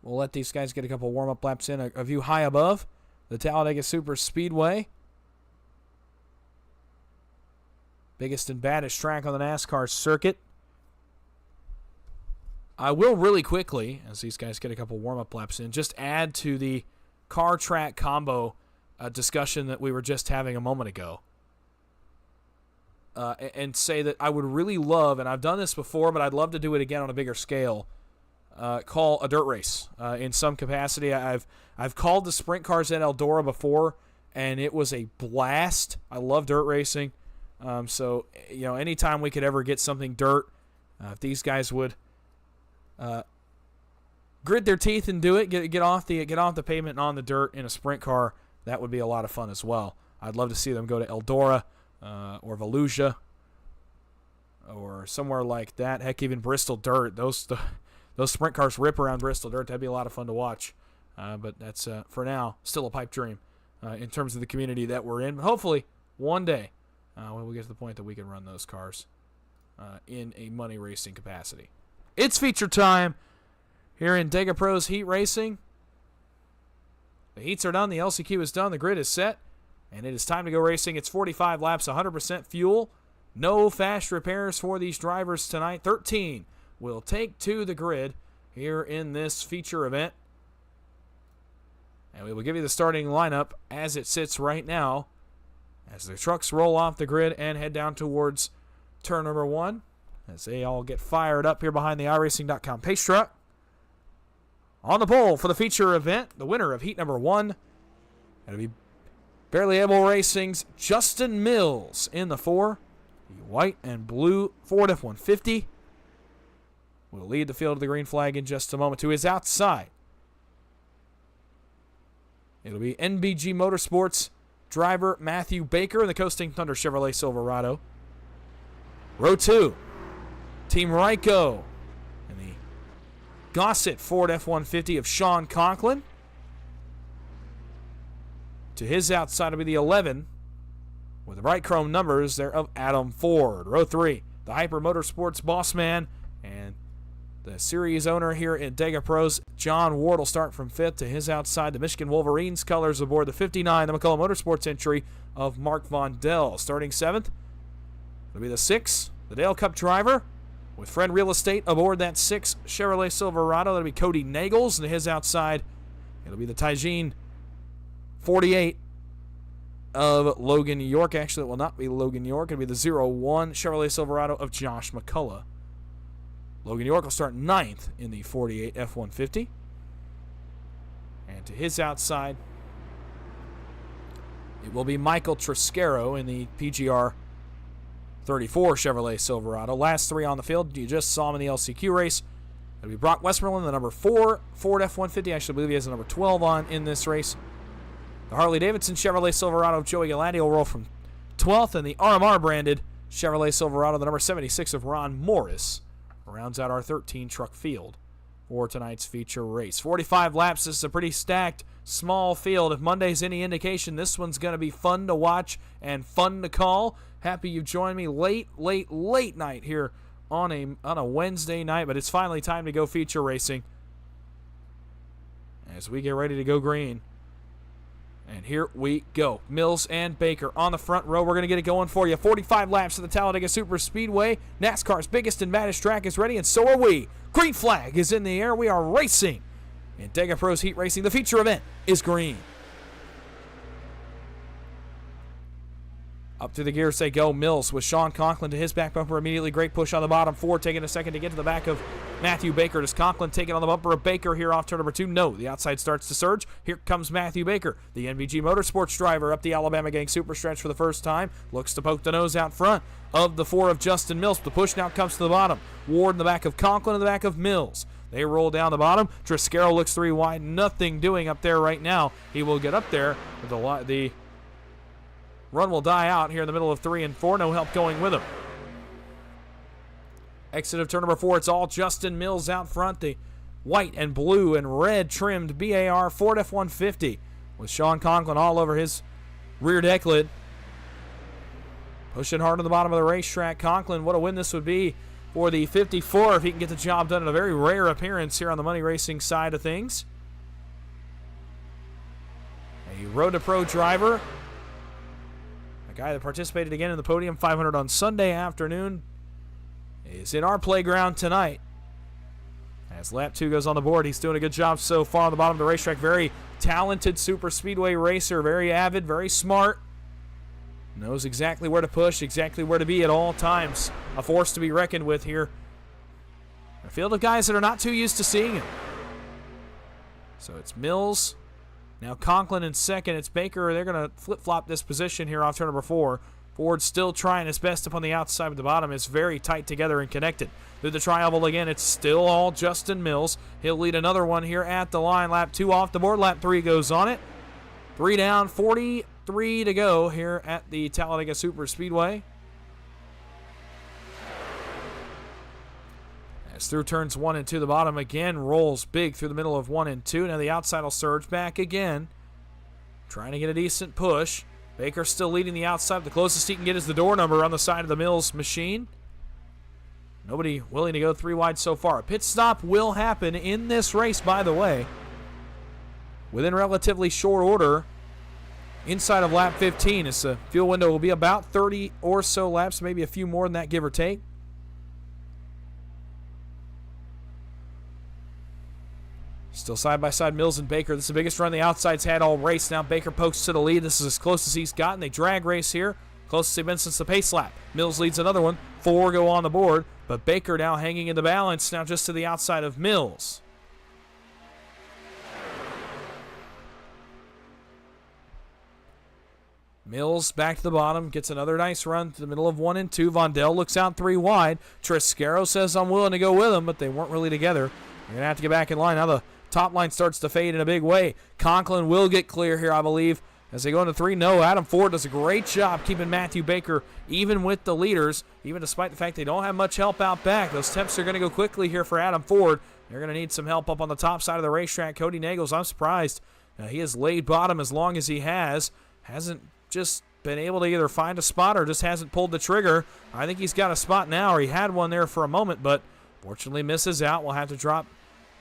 Speaker 1: we'll let these guys get a couple warm-up laps in. A view high above the Talladega Super Speedway. Biggest and baddest track on the NASCAR circuit. I will really quickly, as these guys get a couple warm-up laps in, just add to the car track combo discussion that we were just having a moment ago. And say that I would really love, and I've done this before, but I'd love to do it again on a bigger scale, call a dirt race in some capacity. I've called the sprint cars at Eldora before, and it was a blast. I love dirt racing. So, anytime we could ever get something dirt, if these guys would grit their teeth and do it, get off the pavement and on the dirt in a sprint car, that would be a lot of fun as well. I'd love to see them go to Eldora or Volusia or somewhere like that. Heck, even Bristol dirt. Those sprint cars rip around Bristol dirt. That'd be a lot of fun to watch. But that's, for now, still a pipe dream in terms of the community that we're in. Hopefully, one day, when we get to the point that we can run those cars in a money racing capacity. It's feature time here in Dega Pros Heat Racing. The heats are done. The LCQ is done. The grid is set. And it is time to go racing. It's 45 laps, 100% fuel. No fast repairs for these drivers tonight. 13 will take to the grid here in this feature event. And we will give you the starting lineup as it sits right now as the trucks roll off the grid and head down towards turn number 1 as they all get fired up here behind the iRacing.com pace truck. On the pole for the feature event, the winner of heat number 1, it'll be Barely Able Racing's Justin Mills in the 4. The white and blue Ford F-150 will lead the field of the green flag in just a moment. To his outside, it'll be NBG Motorsports driver Matthew Baker in the Coasting Thunder Chevrolet Silverado. Row 2, Team Ryko and the Gossett Ford F-150 of Sean Conklin. To his outside will be the 11, with the bright chrome numbers there, of Adam Ford. Row 3, the Hyper Motorsports boss man and the series owner here in Dega Pros, John Ward, will start from 5th. To his outside, the Michigan Wolverines colors aboard the 59, the McCullough Motorsports entry of Mark Von Dell. Starting 7th, it'll be the 6, the Dale Cup driver, with Friend Real Estate aboard that 6 Chevrolet Silverado. That'll be Cody Nagels. And to his outside, it'll be the Tygene 48 of Logan York. Actually, it will not be Logan York. It'll be the 01 Chevrolet Silverado of Josh McCullough. Logan York will start 9th in the 48 F-150. And to his outside, it will be Michael Triscaro in the PGR 34 Chevrolet Silverado. Last 3 on the field, you just saw him in the LCQ race. It'll be Brock Westmoreland, the number 4 Ford F-150. I actually believe he has the number 12 on in this race. The Harley-Davidson Chevrolet Silverado of Joey Galati will roll from 12th, and the RMR-branded Chevrolet Silverado, the number 76 of Ron Morris, rounds out our 13 truck field for tonight's feature race. 45 laps. This is a pretty stacked, small field. If Monday's any indication, this one's going to be fun to watch and fun to call. Happy you've joined me late night here on a Wednesday night, but it's finally time to go feature racing as we get ready to go green. And here we go. Mills and Baker on the front row. We're going to get it going for you. 45 laps of the Talladega Super Speedway. NASCAR's biggest and baddest track is ready, and so are we. Green flag is in the air. We are racing in Dega Pros Heat Racing. The feature event is green. Up through the gears they go. Mills with Sean Conklin to his back bumper immediately. Great push on the bottom. Ford taking a second to get to the back of Matthew Baker. Does Conklin take it on the bumper of Baker here off turn number 2? No. The outside starts to surge. Here comes Matthew Baker, the NBG Motorsports driver, up the Alabama Gang super stretch for the first time. Looks to poke the nose out front of the 4 of Justin Mills. The push now comes to the bottom. Ward in the back of Conklin in the back of Mills. They roll down the bottom. Triscaro looks 3 wide. Nothing doing up there right now. He will get up there. But the run will die out here in the middle of 3 and 4. No help going with him. Exit of turn number 4, it's all Justin Mills out front. The white and blue and red trimmed BAR Ford F-150 with Sean Conklin all over his rear deck lid. Pushing hard on the bottom of the racetrack. Conklin, what a win this would be for the 54 if he can get the job done in a very rare appearance here on the money racing side of things. A Road to Pro driver. A guy that participated again in the Podium 500 on Sunday afternoon is in our playground tonight. As lap 2 goes on the board, he's doing a good job so far on the bottom of the racetrack. Very talented super speedway racer, very avid, very smart. Knows exactly where to push, exactly where to be at all times. A force to be reckoned with here. A field of guys that are not too used to seeing him. So it's Mills. Now Conklin in second. It's Baker. They're going to flip-flop this position here off turn number 4. Ford still trying his best up on the outside, but the bottom is very tight together and connected. Through the tri-oval again, it's still all Justin Mills. He'll lead another one here at the line. Lap 2 off the board. Lap 3 goes on it. 3 down, 43 to go here at the Talladega Super Speedway. As through turns 1 and 2, the bottom again rolls big through the middle of 1 and 2. Now the outside will surge back again. Trying to get a decent push. Baker still leading the outside. The closest he can get is the door number on the side of the Mills machine. Nobody willing to go 3 wide so far. A pit stop will happen in this race, by the way, within relatively short order inside of lap 15. This fuel window will be about 30 or so laps, maybe a few more than that, give or take. Still side by side, Mills and Baker. This is the biggest run the outside's had all race. Now Baker pokes to the lead. This is as close as he's gotten. They drag race here. Closest they've been since the pace lap. Mills leads another one. 4 go on the board, but Baker now hanging in the balance, now just to the outside of Mills. Mills back to the bottom, gets another nice run to the middle of 1 and 2. Vondel looks out 3 wide. Triscaro says, I'm willing to go with him, but they weren't really together. You're going to have to get back in line. Now the top line starts to fade in a big way. Conklin will get clear here, I believe, as they go into 3. No, Adam Ford does a great job keeping Matthew Baker even with the leaders, even despite the fact they don't have much help out back. Those temps are going to go quickly here for Adam Ford. They're going to need some help up on the top side of the racetrack. Cody Nagels, I'm surprised. He has laid bottom as long as he has. Hasn't just been able to either find a spot or just hasn't pulled the trigger. I think he's got a spot now, or he had one there for a moment, but fortunately misses out. We'll have to drop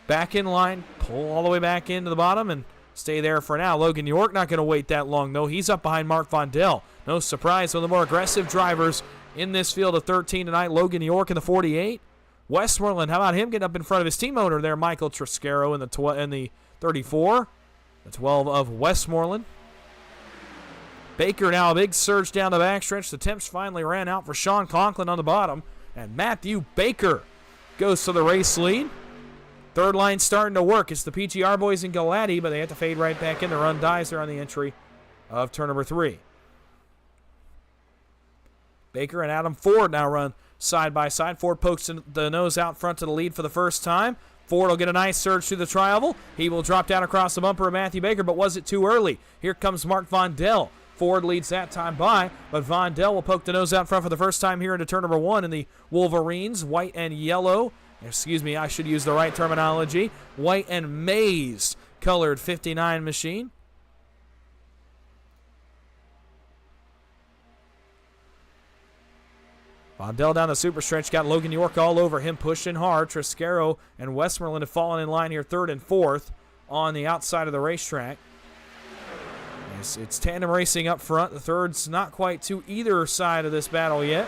Speaker 1: back in line, pull all the way back into the bottom, and stay there for now. Logan York not going to wait that long, though. He's up behind Mark Vondel. No surprise, one of the more aggressive drivers in this field of 13 tonight. Logan York in the 48. Westmoreland, how about him getting up in front of his team owner there, Michael Triscaro in the 34. The 12 of Westmoreland. Baker now a big surge down the backstretch. The temps finally ran out for Sean Conklin on the bottom. And Matthew Baker goes to the race lead. Third line starting to work. It's the PGR boys and Galati, but they have to fade right back in. The run dies there on the entry of turn number 3. Baker and Adam Ford now run side by side. Ford pokes the nose out front to the lead for the first time. Ford will get a nice surge through the tri-oval. He will drop down across the bumper of Matthew Baker, but was it too early? Here comes Mark Vondel. Ford leads that time by, but Vondel will poke the nose out front for the first time here into turn number 1 in the Wolverines, white and yellow. Excuse me, I should use the right terminology. White and maize colored 59 machine. Vondel down the super stretch, got Logan York all over him, pushing hard. Triscaro and Westmoreland have fallen in line here, 3rd and 4th on the outside of the racetrack. It's tandem racing up front. The third's not quite to either side of this battle yet.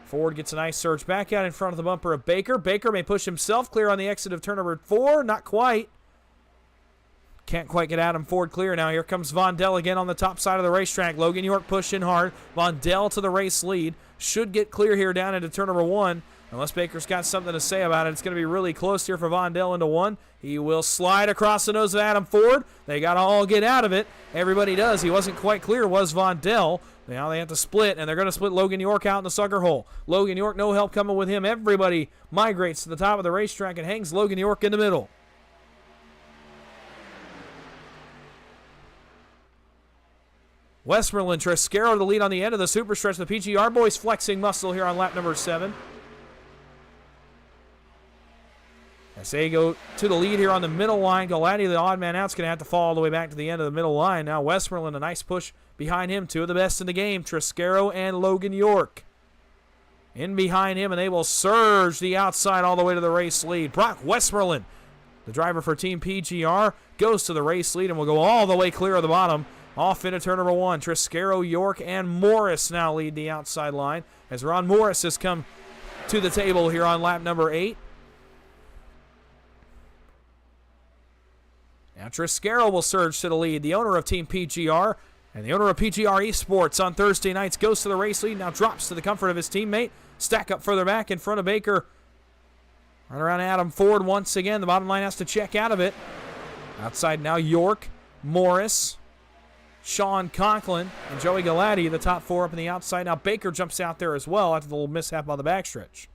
Speaker 1: Ford gets a nice surge back out in front of the bumper of Baker. Baker may push himself clear on the exit of turn number 4. Not quite. Can't quite get Adam Ford clear now. Here comes Vondel again on the top side of the racetrack. Logan York pushing hard. Vondel to the race lead. Should get clear here down into turn number 1. Unless Baker's got something to say about it, it's going to be really close here for Vondel into 1. He will slide across the nose of Adam Ford. They got to all get out of it. Everybody does. He wasn't quite clear, was Vondel. Now they have to split, and they're going to split Logan York out in the sucker hole. Logan York, no help coming with him. Everybody migrates to the top of the racetrack and hangs Logan York in the middle. Westmoreland, Triscaro to the lead on the end of the super stretch. The PGR boys flexing muscle here on lap number 7. As they go to the lead here on the middle line, Galati, the odd man out, is going to have to fall all the way back to the end of the middle line. Now Westmoreland, a nice push behind him. Two of the best in the game, Triscaro and Logan York. In behind him, and they will surge the outside all the way to the race lead. Brock Westmoreland, the driver for Team PGR, goes to the race lead and will go all the way clear of the bottom. Off into turn number 1. Triscaro, York, and Morris now lead the outside line as Ron Morris has come to the table here on lap number 8. Now Triscaro will surge to the lead. The owner of Team PGR and the owner of PGR Esports on Thursday nights goes to the race lead, now drops to the comfort of his teammate. Stack up further back in front of Baker. Right around Adam Ford once again. The bottom line has to check out of it. Outside now York, Morris, Sean Conklin, and Joey Galati, the top 4 up in the outside. Now Baker jumps out there as well after the little mishap on the backstretch.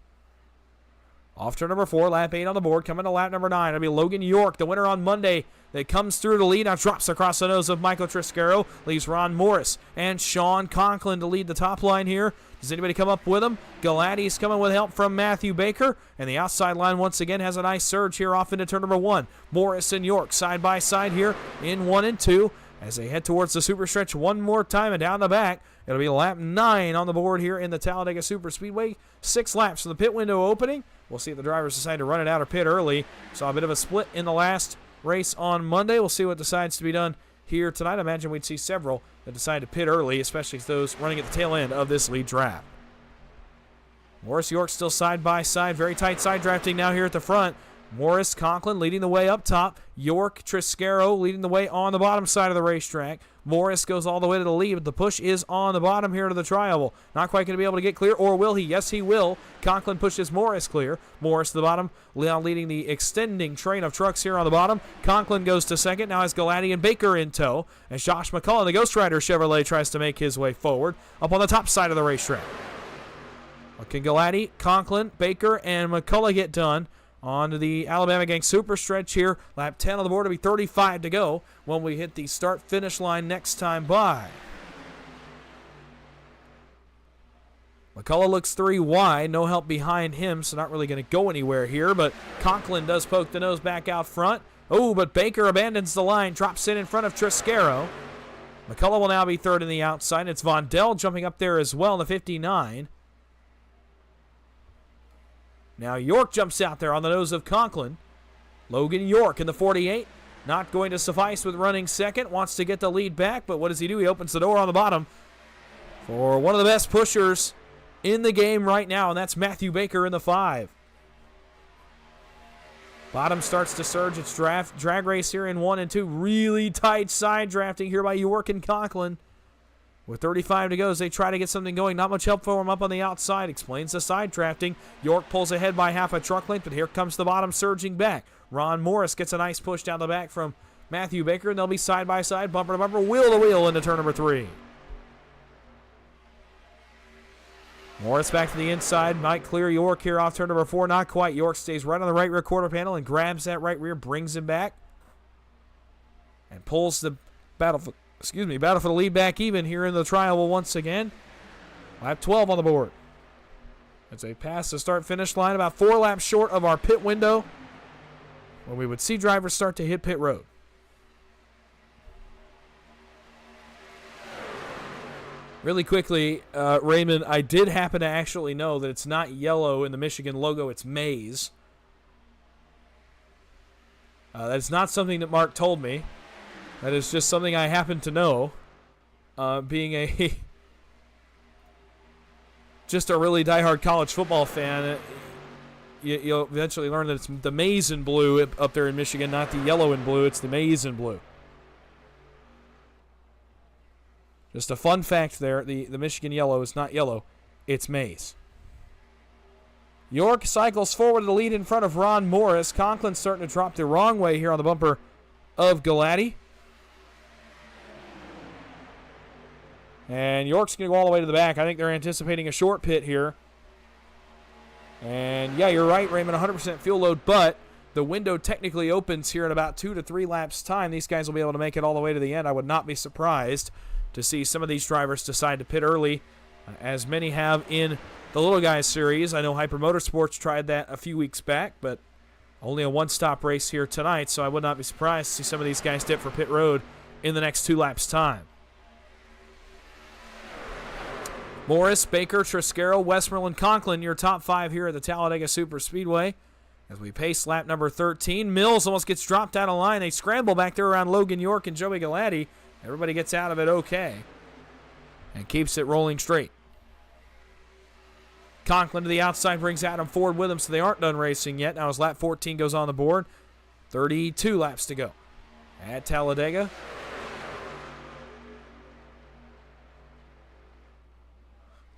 Speaker 1: Off turn number 4, lap 8 on the board. Coming to lap number 9. It'll be Logan York, the winner on Monday, that comes through the lead. Now drops across the nose of Michael Triscaro. Leaves Ron Morris and Sean Conklin to lead the top line here. Does anybody come up with him? Galati's coming with help from Matthew Baker. And the outside line once again has a nice surge here off into turn number 1. Morris and York side by side here in 1 and 2. As they head towards the super stretch one more time and down the back. It'll be lap 9 on the board here in the Talladega Super Speedway. 6 laps from the pit window opening. We'll see if the drivers decide to run it out or pit early. Saw a bit of a split in the last race on Monday. We'll see what decides to be done here tonight. I imagine we'd see several that decide to pit early, especially those running at the tail end of this lead draft. Morris York still side by side. Very tight side drafting now here at the front. Morris Conklin leading the way up top. York Triscaro leading the way on the bottom side of the racetrack. Morris goes all the way to the lead, but the push is on the bottom here to the tri-oval. Not quite going to be able to get clear, or will he? Yes, he will. Conklin pushes Morris clear. Morris to the bottom, now leading the extending train of trucks here on the bottom. Conklin goes to second. Now has Galati and Baker in tow. As Josh McCullough, the Ghost Rider Chevrolet, tries to make his way forward up on the top side of the racetrack. What can Galati, Conklin, Baker, and McCullough get done? On to the Alabama Gang Super Stretch here. Lap 10 on the board. It'll be 35 to go when we hit the start-finish line next time by. McCullough looks 3 wide. No help behind him, so not really going to go anywhere here. But Conklin does poke the nose back out front. Oh, but Baker abandons the line. Drops in front of Triscaro. McCullough will now be third in the outside. It's Vondell jumping up there as well in the 59. Now York jumps out there on the nose of Conklin. Logan York in the 48. Not going to suffice with running second. Wants to get the lead back, but what does he do? He opens the door on the bottom for one of the best pushers in the game right now, and that's Matthew Baker in the 5. Bottom starts to surge. It's drag race here in 1 and 2. Really tight side drafting here by York and Conklin. With 35 to go as they try to get something going. Not much help for him up on the outside. Explains the side drafting. York pulls ahead by half a truck length, but here comes the bottom surging back. Ron Morris gets a nice push down the back from Matthew Baker, and they'll be side by side, bumper to bumper, wheel to wheel into turn number 3. Morris back to the inside. Might clear York here off turn number 4. Not quite. York stays right on the right rear quarter panel and grabs that right rear, brings him back, and pulls the battle for the lead back even here in the tri-oval once again. Lap 12 on the board. As they pass the start-finish line, about 4 laps short of our pit window, when we would see drivers start to hit pit road. Really quickly, Raymond, I did happen to actually know that it's not yellow in the Michigan logo, it's maize. That's not something that Mark told me. That is just something I happen to know, being just a really diehard college football fan. You'll eventually learn that it's the maize and blue up there in Michigan, not the yellow and blue. It's the maize and blue. Just a fun fact there. The Michigan yellow is not yellow. It's maize. York cycles forward to the lead in front of Ron Morris. Conklin's starting to drop the wrong way here on the bumper of Galati. And York's going to go all the way to the back. I think they're anticipating a short pit here. And, yeah, you're right, Raymond, 100% fuel load, but the window technically opens here in about 2 to 3 laps' time. These guys will be able to make it all the way to the end. I would not be surprised to see some of these drivers decide to pit early, as many have in the Little Guys series. I know Hyper Motorsports tried that a few weeks back, but Only a one-stop race here tonight, so I would not be surprised to see some of these guys dip for pit road in the next 2 laps' time. Morris, Baker, Triscaro, Westmoreland, Conklin, your top 5 here at the Talladega Superspeedway. As we pace lap number 13, Mills almost gets dropped out of line. They scramble back there around Logan York and Joey Galati. Everybody gets out of it okay and keeps it rolling straight. Conklin to the outside brings Adam Ford with him, so they aren't done racing yet. Now as lap 14 goes on the board, 32 laps to go at Talladega.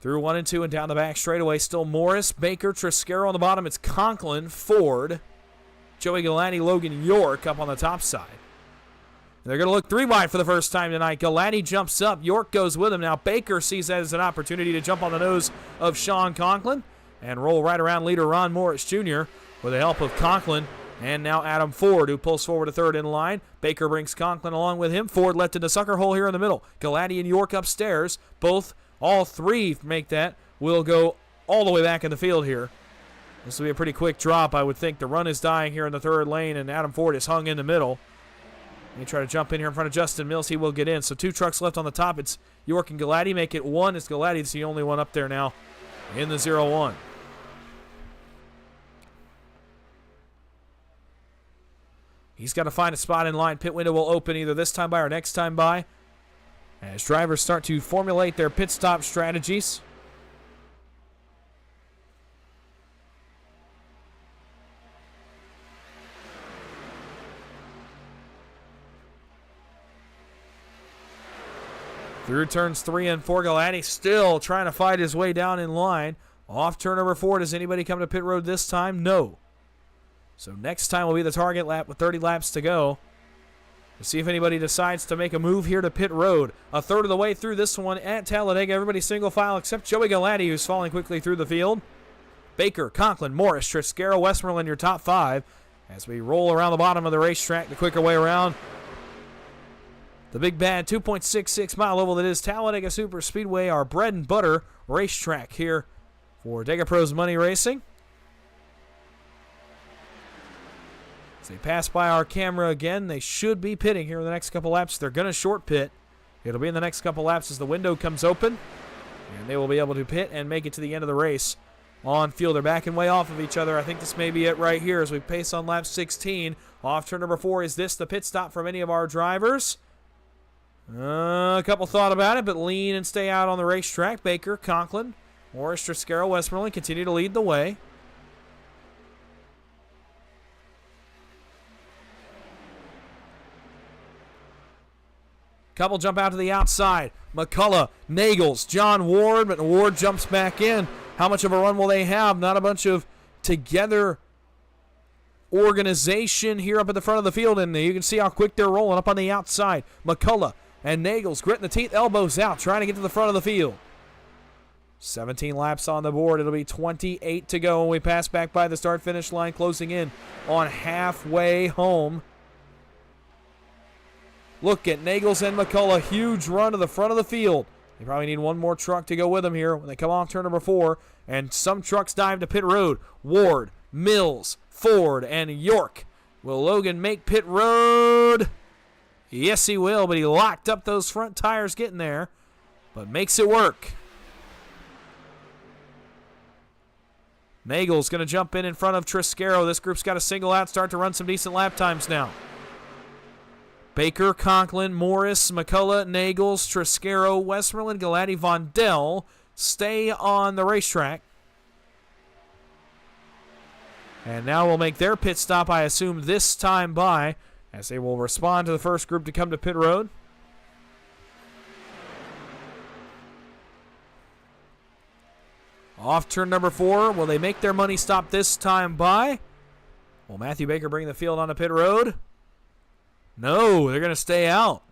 Speaker 1: Through 1 and 2 and down the back straightaway, still Morris, Baker, Triscaro on the bottom. It's Conklin, Ford, Joey Galati, Logan York up on the top side. They're going to look 3 wide for the first time tonight. Galati jumps up. York goes with him. Now Baker sees that as an opportunity to jump on the nose of Sean Conklin and roll right around leader Ron Morris Jr. with the help of Conklin and now Adam Ford, who pulls forward to third in line. Baker brings Conklin along with him. Ford left in the sucker hole here in the middle. Galati and York upstairs. All 3 make that. Will go all the way back in the field here. This will be a pretty quick drop, I would think. The run is dying here in the third lane, and Adam Ford is hung in the middle. He try to jump in here in front of Justin Mills. He will get in. So 2 trucks left on the top. It's York and Galati. Make it 1. It's Galati. It's the only one up there now in the 0-1. He's got to find a spot in line. Pit window will open either this time by or next time by as drivers start to formulate their pit stop strategies. Through turns 3 and 4, Galati still trying to fight his way down in line. Off turn number 4, does anybody come to pit road this time? No. So next time will be the target lap with 30 laps to go. We'll see if anybody decides to make a move here to pit road. A third of the way through this one at Talladega. Everybody single file except Joey Galati, who's falling quickly through the field. Baker, Conklin, Morris, Triscaro, Westmoreland, your top 5. As we roll around the bottom of the racetrack, the quicker way around. The big bad 2.66 mile oval that is Talladega Superspeedway, our bread and butter racetrack here for Dega Pros Money Racing. As they pass by our camera again, they should be pitting here in the next couple laps. They're going to short pit. It'll be in the next couple laps as the window comes open, and they will be able to pit and make it to the end of the race on field. They're backing way off of each other. I think this may be it right here as we pace on lap 16. Off turn number 4. Is this the pit stop from any of our drivers? A couple thought about it, but lean and stay out on the racetrack. Baker, Conklin, Morris, Triscaro, Westmoreland continue to lead the way. Couple jump out to the outside. McCullough, Nagels, John Ward, but Ward jumps back in. How much of a run will they have? Not a bunch of together organization here up at the front of the field, and you can see how quick they're rolling up on the outside. McCullough and Nagels gritting the teeth, elbows out, trying to get to the front of the field. 17 laps on the board. It'll be 28 to go when we pass back by the start-finish line, closing in on halfway home. Look at Nagels and McCullough. Huge run to the front of the field. They probably need one more truck to go with them here when they come off turn number 4. And some trucks dive to pit road. Ward, Mills, Ford, and York. Will Logan make pit road? Yes, he will, but he locked up those front tires getting there, but makes it work. Nagel's going to jump in front of Triscaro. This group's got to single out, start to run some decent lap times now. Baker, Conklin, Morris, McCullough, Nagels, Triscaro, Westmoreland, Galati, Vondell stay on the racetrack. And now we'll make their pit stop, I assume, this time by, as they will respond to the first group to come to pit road. Off turn number 4. Will they make their money stop this time by? Will Matthew Baker bring the field onto pit road? No, they're going to stay out.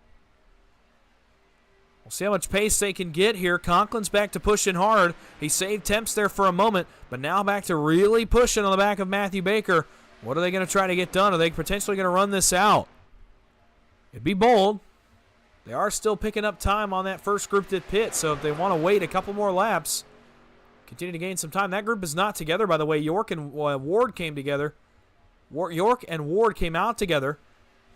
Speaker 1: We'll see how much pace they can get here. Conklin's back to pushing hard. He saved temps there for a moment, but now back to really pushing on the back of Matthew Baker. What are they going to try to get done? Are they potentially going to run this out? It'd be bold. They are still picking up time on that first group that pit, so if they want to wait a couple more laps, continue to gain some time. That group is not together, by the way. York and Ward came together York and Ward came out together,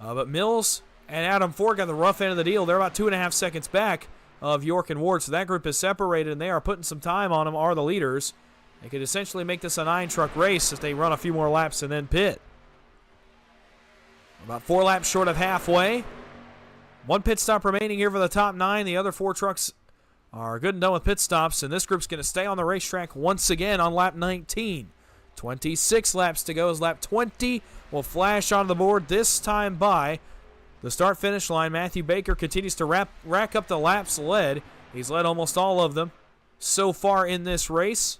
Speaker 1: but Mills and Adam Ford got the rough end of the deal. They're about 2.5 seconds back of York and Ward, so that group is separated, and they are putting some time on them, are the leaders. They could essentially make this a 9-truck race if they run a few more laps and then pit. About 4 laps short of halfway. 1 pit stop remaining here for the top 9. The other 4 trucks are good and done with pit stops, and this group's going to stay on the racetrack once again on lap 19. 26 laps to go as lap 20 will flash on the board, this time by the start-finish line. Matthew Baker continues to rack up the laps led. He's led almost all of them so far in this race.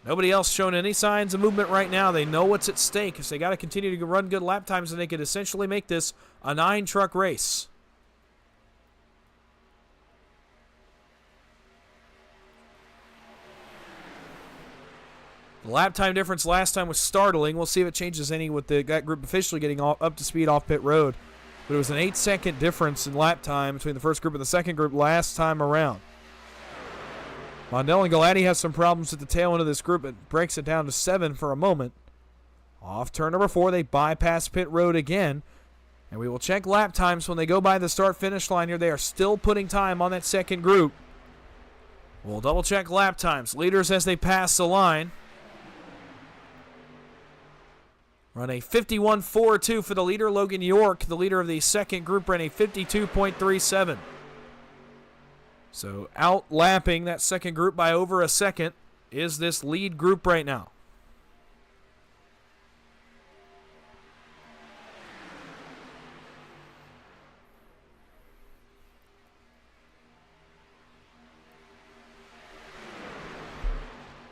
Speaker 1: Nobody else showing any signs of movement right now. They know what's at stake. If they got to continue to run good lap times, and they could essentially make this a 9-truck race. The lap time difference last time was startling. We'll see if it changes any with that group officially getting up to speed off pit road. But it was an 8-second difference in lap time between the first group and the second group last time around. Mondell and Galati have some problems at the tail end of this group. It breaks it down to 7 for a moment. Off turn number 4, they bypass pit road again. And we will check lap times when they go by the start-finish line here. They are still putting time on that second group. We'll double-check lap times. Leaders as they pass the line. Run a 51.42 for the leader, Logan York. The leader of the second group ran a 52.37. So out-lapping that second group by over a second is this lead group right now.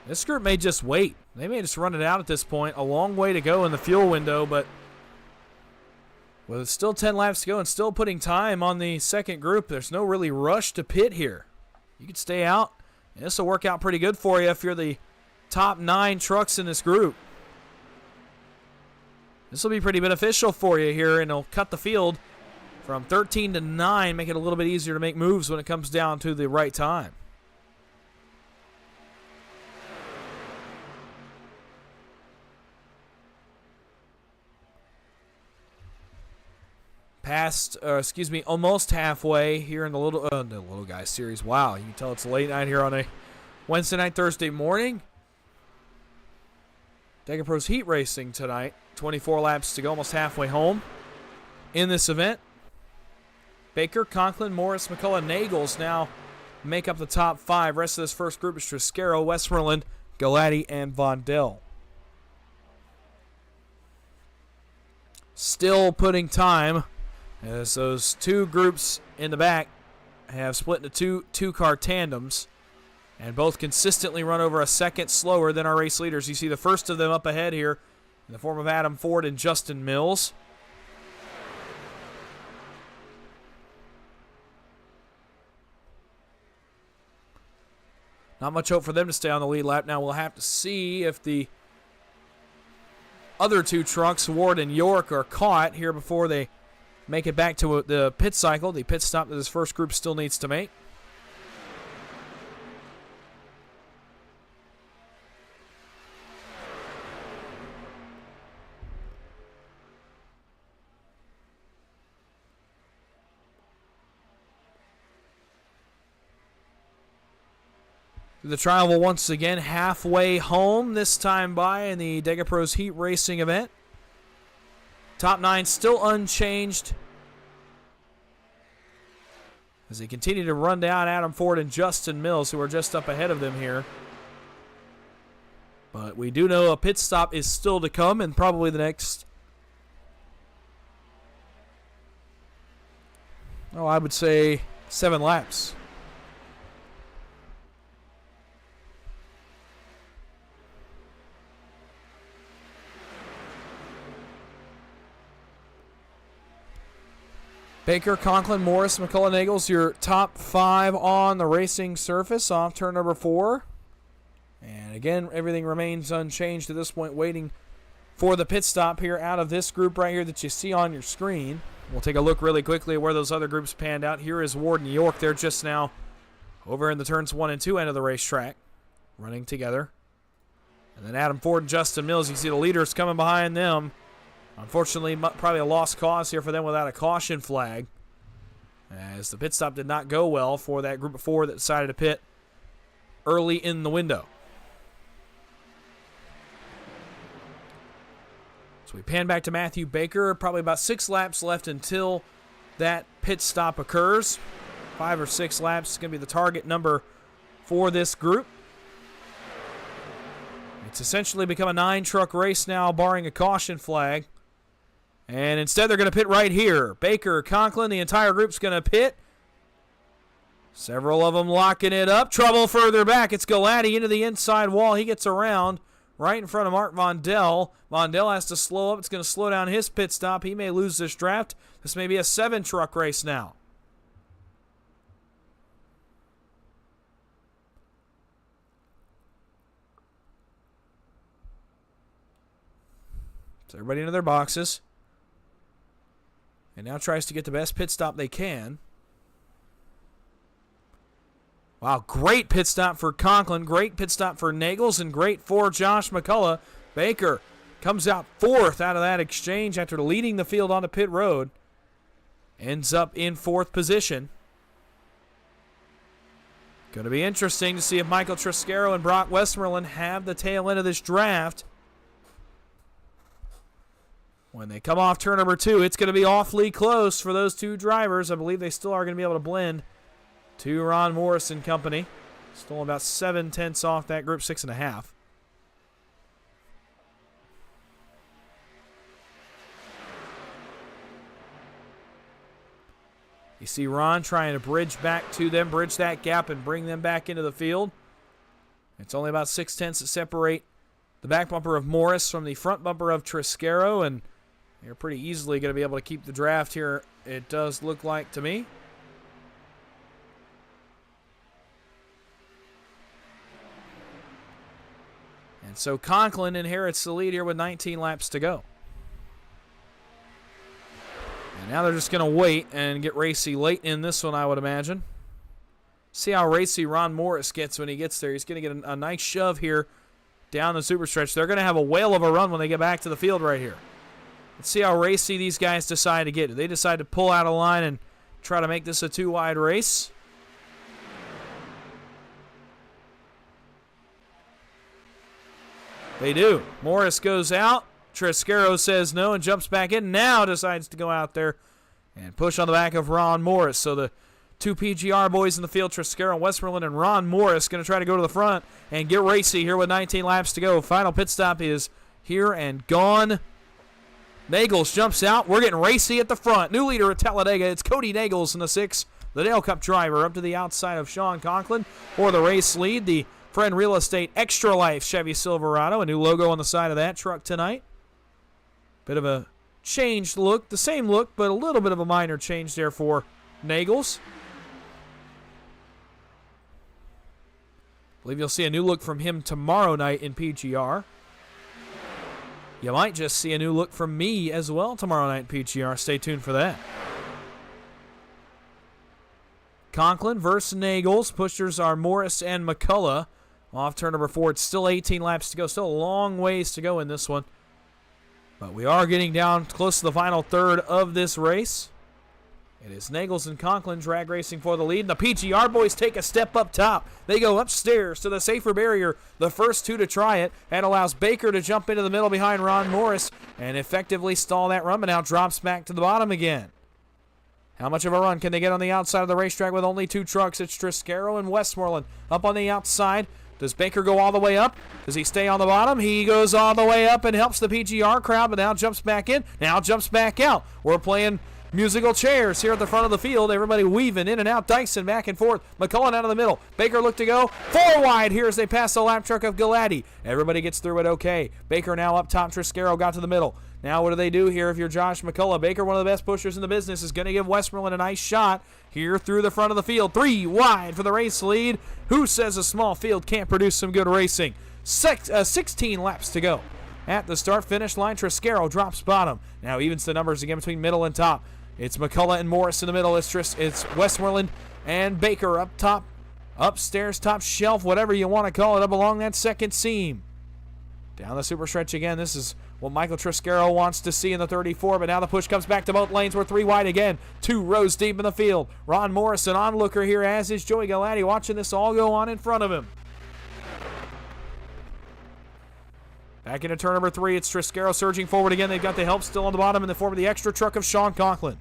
Speaker 1: This group may just wait. They may just run it out at this point. A long way to go in the fuel window, but with still 10 laps to go and still putting time on the second group, there's no really rush to pit here. You could stay out. This will work out pretty good for you if you're the top 9 trucks in this group. This will be pretty beneficial for you here, and it'll cut the field from 13 to 9, make it a little bit easier to make moves when it comes down to the right time. Almost halfway here in the little guy series. Wow, you can tell it's late night here on a Wednesday night, Thursday morning. Dega Pros heat racing tonight. 24 laps to go, almost halfway home in this event. Baker, Conklin, Morris, McCullough, Nagels now make up the top 5. Rest of this first group is Triscaro, Westmoreland, Galati, and Vondell. Still putting time, as those 2 groups in the back have split into two-car tandems, and both consistently run over a second slower than our race leaders. You see the first of them up ahead here in the form of Adam Ford and Justin Mills. Not much hope for them to stay on the lead lap. Now we'll have to see if the other 2 trucks, Ward and York, are caught here before they make it back to the pit cycle, the pit stop that this first group still needs to make. The trial will once again halfway home, this time by in the Dega Pros heat racing event. Top 9 still unchanged as they continue to run down Adam Ford and Justin Mills, who are just up ahead of them here. But we do know a pit stop is still to come, and probably the next, I would say 7 laps. Baker, Conklin, Morris, McCullough, Nagels, your top 5 on the racing surface off turn number 4. And again, everything remains unchanged at this point, waiting for the pit stop here out of this group right here that you see on your screen. We'll take a look really quickly at where those other groups panned out. Here is Ward and York. They're just now over in the turns 1 and 2 end of the racetrack, running together. And then Adam Ford and Justin Mills, you can see the leaders coming behind them. Unfortunately, probably a lost cause here for them without a caution flag, as the pit stop did not go well for that group of four that decided to pit early in the window. So we pan back to Matthew Baker. Probably about 6 laps left until that pit stop occurs. 5 or 6 laps is going to be the target number for this group. It's essentially become a 9-truck race now, barring a caution flag. And instead, they're going to pit right here. Baker, Conklin, the entire group's going to pit. Several of them locking it up. Trouble further back. It's Galati into the inside wall. He gets around right in front of Mark Vondell. Vondell has to slow up. It's going to slow down his pit stop. He may lose this draft. This may be a 7-truck race now. So everybody into their boxes. And now tries to get the best pit stop they can. Wow, great pit stop for Conklin, great pit stop for Nagels, and great for Josh McCullough. Baker comes out 4th out of that exchange after leading the field onto pit road. Ends up in 4th position. Going to be interesting to see if Michael Triscaro and Brock Westmoreland have the tail end of this draft. When they come off turn number 2, it's going to be awfully close for those two drivers. I believe they still are going to be able to blend to Ron Morris and company. Still about 7/10 off that group, 6.5. You see Ron trying to bridge back to them, bridge that gap, and bring them back into the field. It's only about 6/10 that separate the back bumper of Morris from the front bumper of Triscaro, and they're pretty easily going to be able to keep the draft here, it does look like to me. And so Conklin inherits the lead here with 19 laps to go. And now they're just going to wait and get racy late in this one, I would imagine. See how racy Ron Morris gets when he gets there. He's going to get a nice shove here down the super stretch. They're going to have a whale of a run when they get back to the field right here. Let's see how racy these guys decide to get. Do they decide to pull out a line and try to make this a 2-wide race? They do. Morris goes out. Triscaro says no and jumps back in. Now decides to go out there and push on the back of Ron Morris. So the two PGR boys in the field, Triscaro and Westmoreland, and Ron Morris, going to try to go to the front and get racy here with 19 laps to go. Final pit stop is here and gone. Nagels jumps out. We're getting racy at the front. New leader at Talladega. It's Cody Nagels in the 6. The Dale Cup driver up to the outside of Sean Conklin for the race lead. The Friend Real Estate Extra Life Chevy Silverado. A new logo on the side of that truck tonight. Bit of a changed look. The same look, but a little bit of a minor change there for Nagels. I believe you'll see a new look from him tomorrow night in PGR. You might just see a new look from me as well tomorrow night in PGR. Stay tuned for that. Conklin versus Nagels. Pushers are Morris and McCullough. Off turn number 4. It's still 18 laps to go. Still a long ways to go in this one. But we are getting down close to the final third of this race. It is Nagels and Conklin drag racing for the lead. And the PGR boys take a step up top. They go upstairs to the safer barrier, the first two to try it. That allows Baker to jump into the middle behind Ron Morris and effectively stall that run, but now drops back to the bottom again. How much of a run can they get on the outside of the racetrack with only 2 trucks? It's Triscaro and Westmoreland up on the outside. Does Baker go all the way up? Does he stay on the bottom? He goes all the way up and helps the PGR crowd, but now jumps back in, now jumps back out. We're playing musical chairs here at the front of the field. Everybody weaving in and out. Dyson back and forth. McCullough out of the middle. Baker look to go 4 wide here as they pass the lap truck of Galati. Everybody gets through it okay. Baker now up top. Triscaro got to the middle. Now what do they do here if you're Josh McCullough? Baker, one of the best pushers in the business, is going to give Westmoreland a nice shot here through the front of the field. 3 wide for the race lead. Who says a small field can't produce some good racing? 16 laps to go. At the start-finish line, Triscaro drops bottom. Now evens the numbers again between middle and top. It's McCullough and Morris in the middle. It's Westmoreland and Baker up top, upstairs, top shelf, whatever you want to call it, up along that second seam. Down the super stretch again. This is what Michael Triscaro wants to see in the 34, but now the push comes back to both lanes. We're 3 wide again. 2 rows deep in the field. Ron Morris, an onlooker here, as is Joey Galati, watching this all go on in front of him. Back into turn number 3. It's Triscaro surging forward again. They've got the help still on the bottom in the form of the extra truck of Sean Conklin.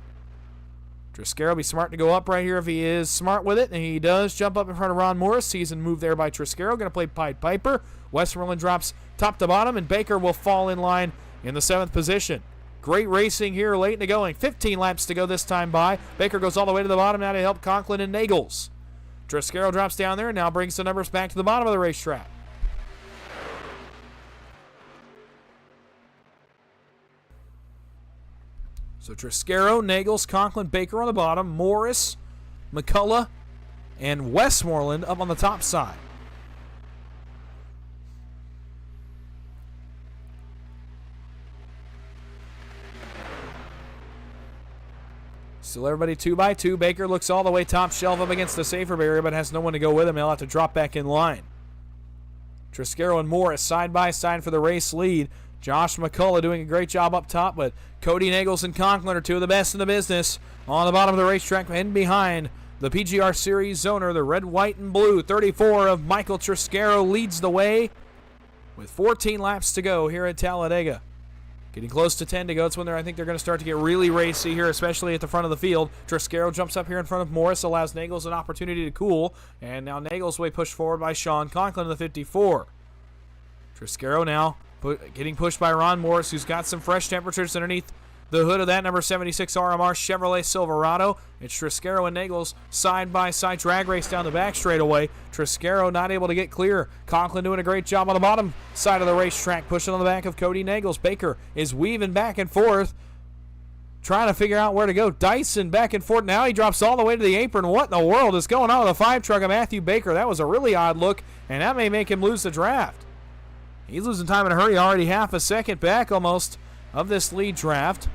Speaker 1: Triscaro be smart to go up right here if he is smart with it, and he does jump up in front of Ron Morris. Sees a move there by Triscaro. Going to play Pied Piper. Westmoreland drops top to bottom, and Baker will fall in line in the 7th position. Great racing here late in the going. 15 laps to go this time by. Baker goes all the way to the bottom now to help Conklin and Nagels. Triscaro drops down there and now brings the numbers back to the bottom of the racetrack. So Triscaro, Nagels, Conklin, Baker on the bottom, Morris, McCullough, and Westmoreland up on the top side. Still everybody 2 by 2. Baker looks all the way top shelf up against the safer barrier, but has no one to go with him. He'll have to drop back in line. Triscaro and Morris side by side for the race lead. Josh McCullough doing a great job up top, but Cody Nagels and Conklin are 2 of the best in the business on the bottom of the racetrack and behind the PGR Series owner, the red, white, and blue. 34 of Michael Triscaro leads the way with 14 laps to go here at Talladega. Getting close to 10 to go. It's when I think they're going to start to get really racy here, especially at the front of the field. Triscaro jumps up here in front of Morris, allows Nagels an opportunity to cool, and now Nagels will be pushed forward by Sean Conklin in the 54. Triscaro now getting pushed by Ron Morris, who's got some fresh temperatures underneath the hood of that number 76 RMR Chevrolet Silverado. It's Triscaro and Nagels side-by-side drag race down the back straightaway. Triscaro not able to get clear. Conklin doing a great job on the bottom side of the racetrack, pushing on the back of Cody Nagels. Baker is weaving back and forth, trying to figure out where to go. Dyson back and forth. Now he drops all the way to the apron. What in the world is going on with the 5 truck of Matthew Baker? That was a really odd look, and that may make him lose the draft. He's losing time in a hurry, already half a second back almost of this lead draft.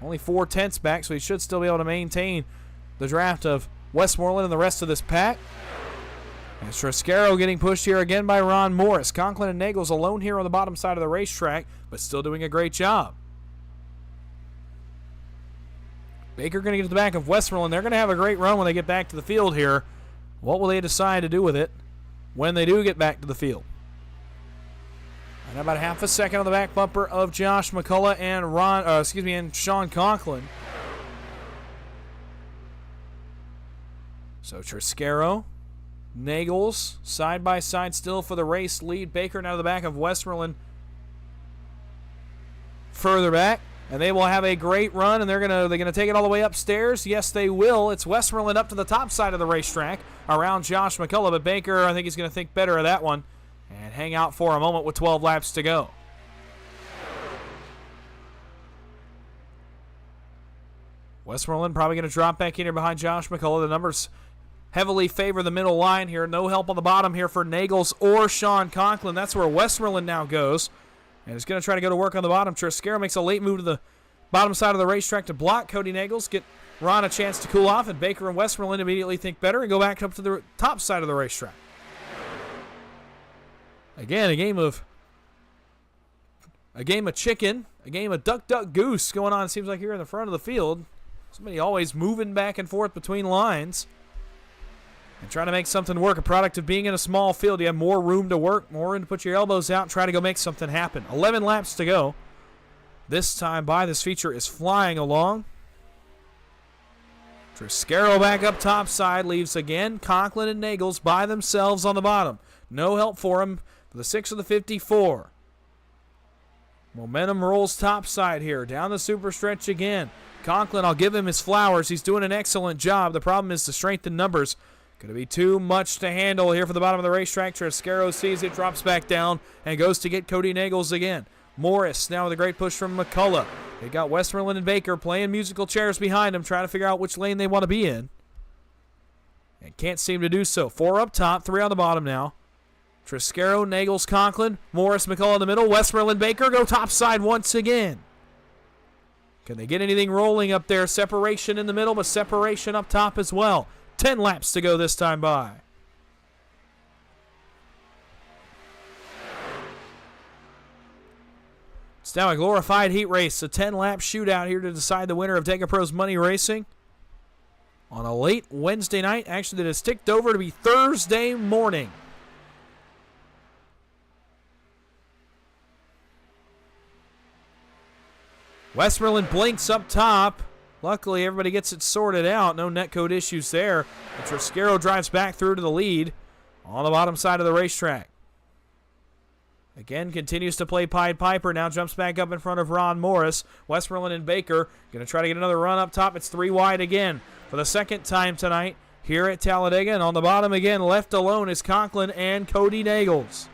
Speaker 1: Only 4/10 back, so he should still be able to maintain the draft of Westmoreland and the rest of this pack. And Triscaro getting pushed here again by Ron Morris. Conklin and Nagels alone here on the bottom side of the racetrack, but still doing a great job. Baker going to get to the back of Westmoreland. They're going to have a great run when they get back to the field here. What will they decide to do with it when they do get back to the field? And about half a second on the back bumper of Josh McCullough and and Sean Conklin. So Triscaro, Nagels, side by side still for the race lead. Baker now to the back of Westmoreland. Further back, and they will have a great run, and they're gonna take it all the way upstairs. Yes, they will. It's Westmoreland up to the top side of the racetrack around Josh McCullough, but Baker, I think he's gonna think better of that one and hang out for a moment with 12 laps to go. Westmoreland probably going to drop back in here behind Josh McCullough. The numbers heavily favor the middle line here. No help on the bottom here for Nagels or Sean Conklin. That's where Westmoreland now goes. And is going to try to go to work on the bottom. Triscaro makes a late move to the bottom side of the racetrack to block Cody Nagels, get Ron a chance to cool off, and Baker and Westmoreland immediately think better and go back up to the top side of the racetrack. Again, a game of chicken, a game of duck, duck, goose going on. It seems like here in the front of the field. Somebody always moving back and forth between lines and trying to make something work. A product of being in a small field. You have more room to work, more room to put your elbows out and try to go make something happen. 11 laps to go. This time by, this feature is flying along. Triscaro back up top side, leaves again Conklin and Nagels by themselves on the bottom. No help for him for the 6 of the 54. Momentum rolls topside here. Down the super stretch again. Conklin, I'll give him his flowers. He's doing an excellent job. The problem is the strength in numbers. Going to be too much to handle here for the bottom of the racetrack. Triscaro sees it, drops back down, and goes to get Cody Nagels again. Morris now with a great push from McCullough. They got Westmoreland and Baker playing musical chairs behind them, trying to figure out which lane they want to be in. And can't seem to do so. 4 up top, 3 on the bottom now. Triscaro, Nagels, Conklin, Morris, McCullough in the middle. Westmoreland, Baker go topside once again. Can they get anything rolling up there? Separation in the middle, but separation up top as well. 10 laps to go this time by. It's now a glorified heat race, a 10-lap shootout here to decide the winner of Dega Pros Money Racing on a late Wednesday night. Actually, that has ticked over to be Thursday morning. Westmoreland blinks up top. Luckily, everybody gets it sorted out. No netcode issues there. And Triscaro drives back through to the lead on the bottom side of the racetrack. Again, continues to play Pied Piper. Now jumps back up in front of Ron Morris. Westmoreland and Baker going to try to get another run up top. It's 3 wide again for the second time tonight here at Talladega. And on the bottom again, left alone is Conklin and Cody Nagels.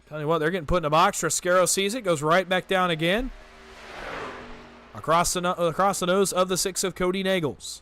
Speaker 1: Tell you what, they're getting put in a box. Triscaro sees it, goes right back down again. Across the nose of the 6 of Cody Nagels.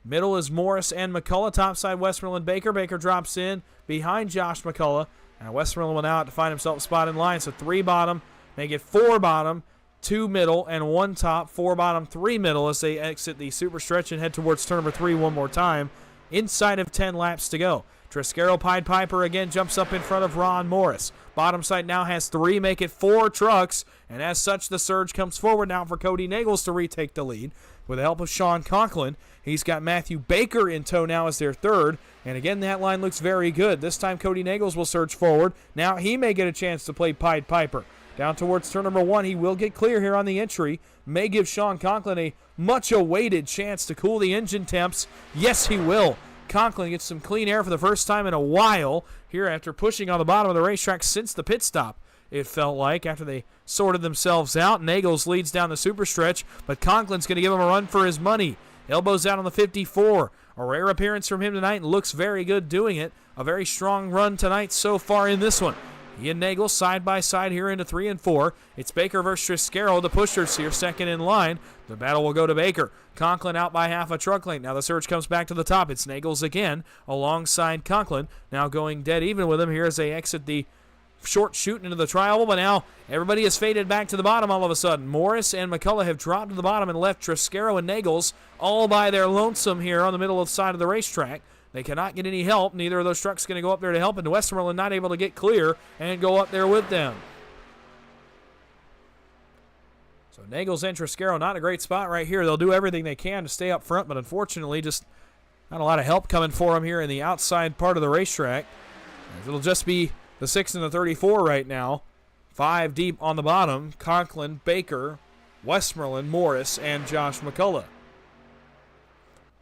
Speaker 1: Middle is Morris and McCullough. Topside Westmoreland Baker. Baker drops in behind Josh McCullough. And Westmoreland went out to find himself a spot in line. So 3 bottom, make it 4 bottom, 2 middle, and 1 top. 4 bottom, 3 middle as they exit the super stretch and head towards turn number 3 one more time. Inside of 10 laps to go. Triscaro Pied Piper again jumps up in front of Ron Morris. Bottom side now has 3, make it 4 trucks. And as such, the surge comes forward now for Cody Nagels to retake the lead. With the help of Sean Conklin, he's got Matthew Baker in tow now as their 3rd. And again, that line looks very good. This time, Cody Nagels will surge forward. Now he may get a chance to play Pied Piper. Down towards turn number 1, he will get clear here on the entry. May give Sean Conklin a much-awaited chance to cool the engine temps. Yes, he will. Conklin gets some clean air for the first time in a while here after pushing on the bottom of the racetrack since the pit stop. It felt like after they sorted themselves out. Nagels leads down the super stretch, but Conklin's going to give him a run for his money. Elbows out on the 54. A rare appearance from him tonight and looks very good doing it. A very strong run tonight so far in this one. He and Nagels side by side here into 3 and 4. It's Baker versus Triscaro, the pushers here, second in line. The battle will go to Baker. Conklin out by half a truck length. Now the surge comes back to the top. It's Nagels again alongside Conklin. Now going dead even with him here as they exit the short shoot into the tri-oval, but now everybody has faded back to the bottom all of a sudden. Morris and McCullough have dropped to the bottom and left Triscaro and Nagels all by their lonesome here on the middle of the side of the racetrack. They cannot get any help. Neither of those trucks going to go up there to help, and Westmoreland not able to get clear and go up there with them. So Nagels and Triscaro not a great spot right here. They'll do everything they can to stay up front, but unfortunately just not a lot of help coming for them here in the outside part of the racetrack. It'll just be the 6 and the 34 right now. 5 deep on the bottom. Conklin, Baker, Westmoreland, Morris, and Josh McCullough.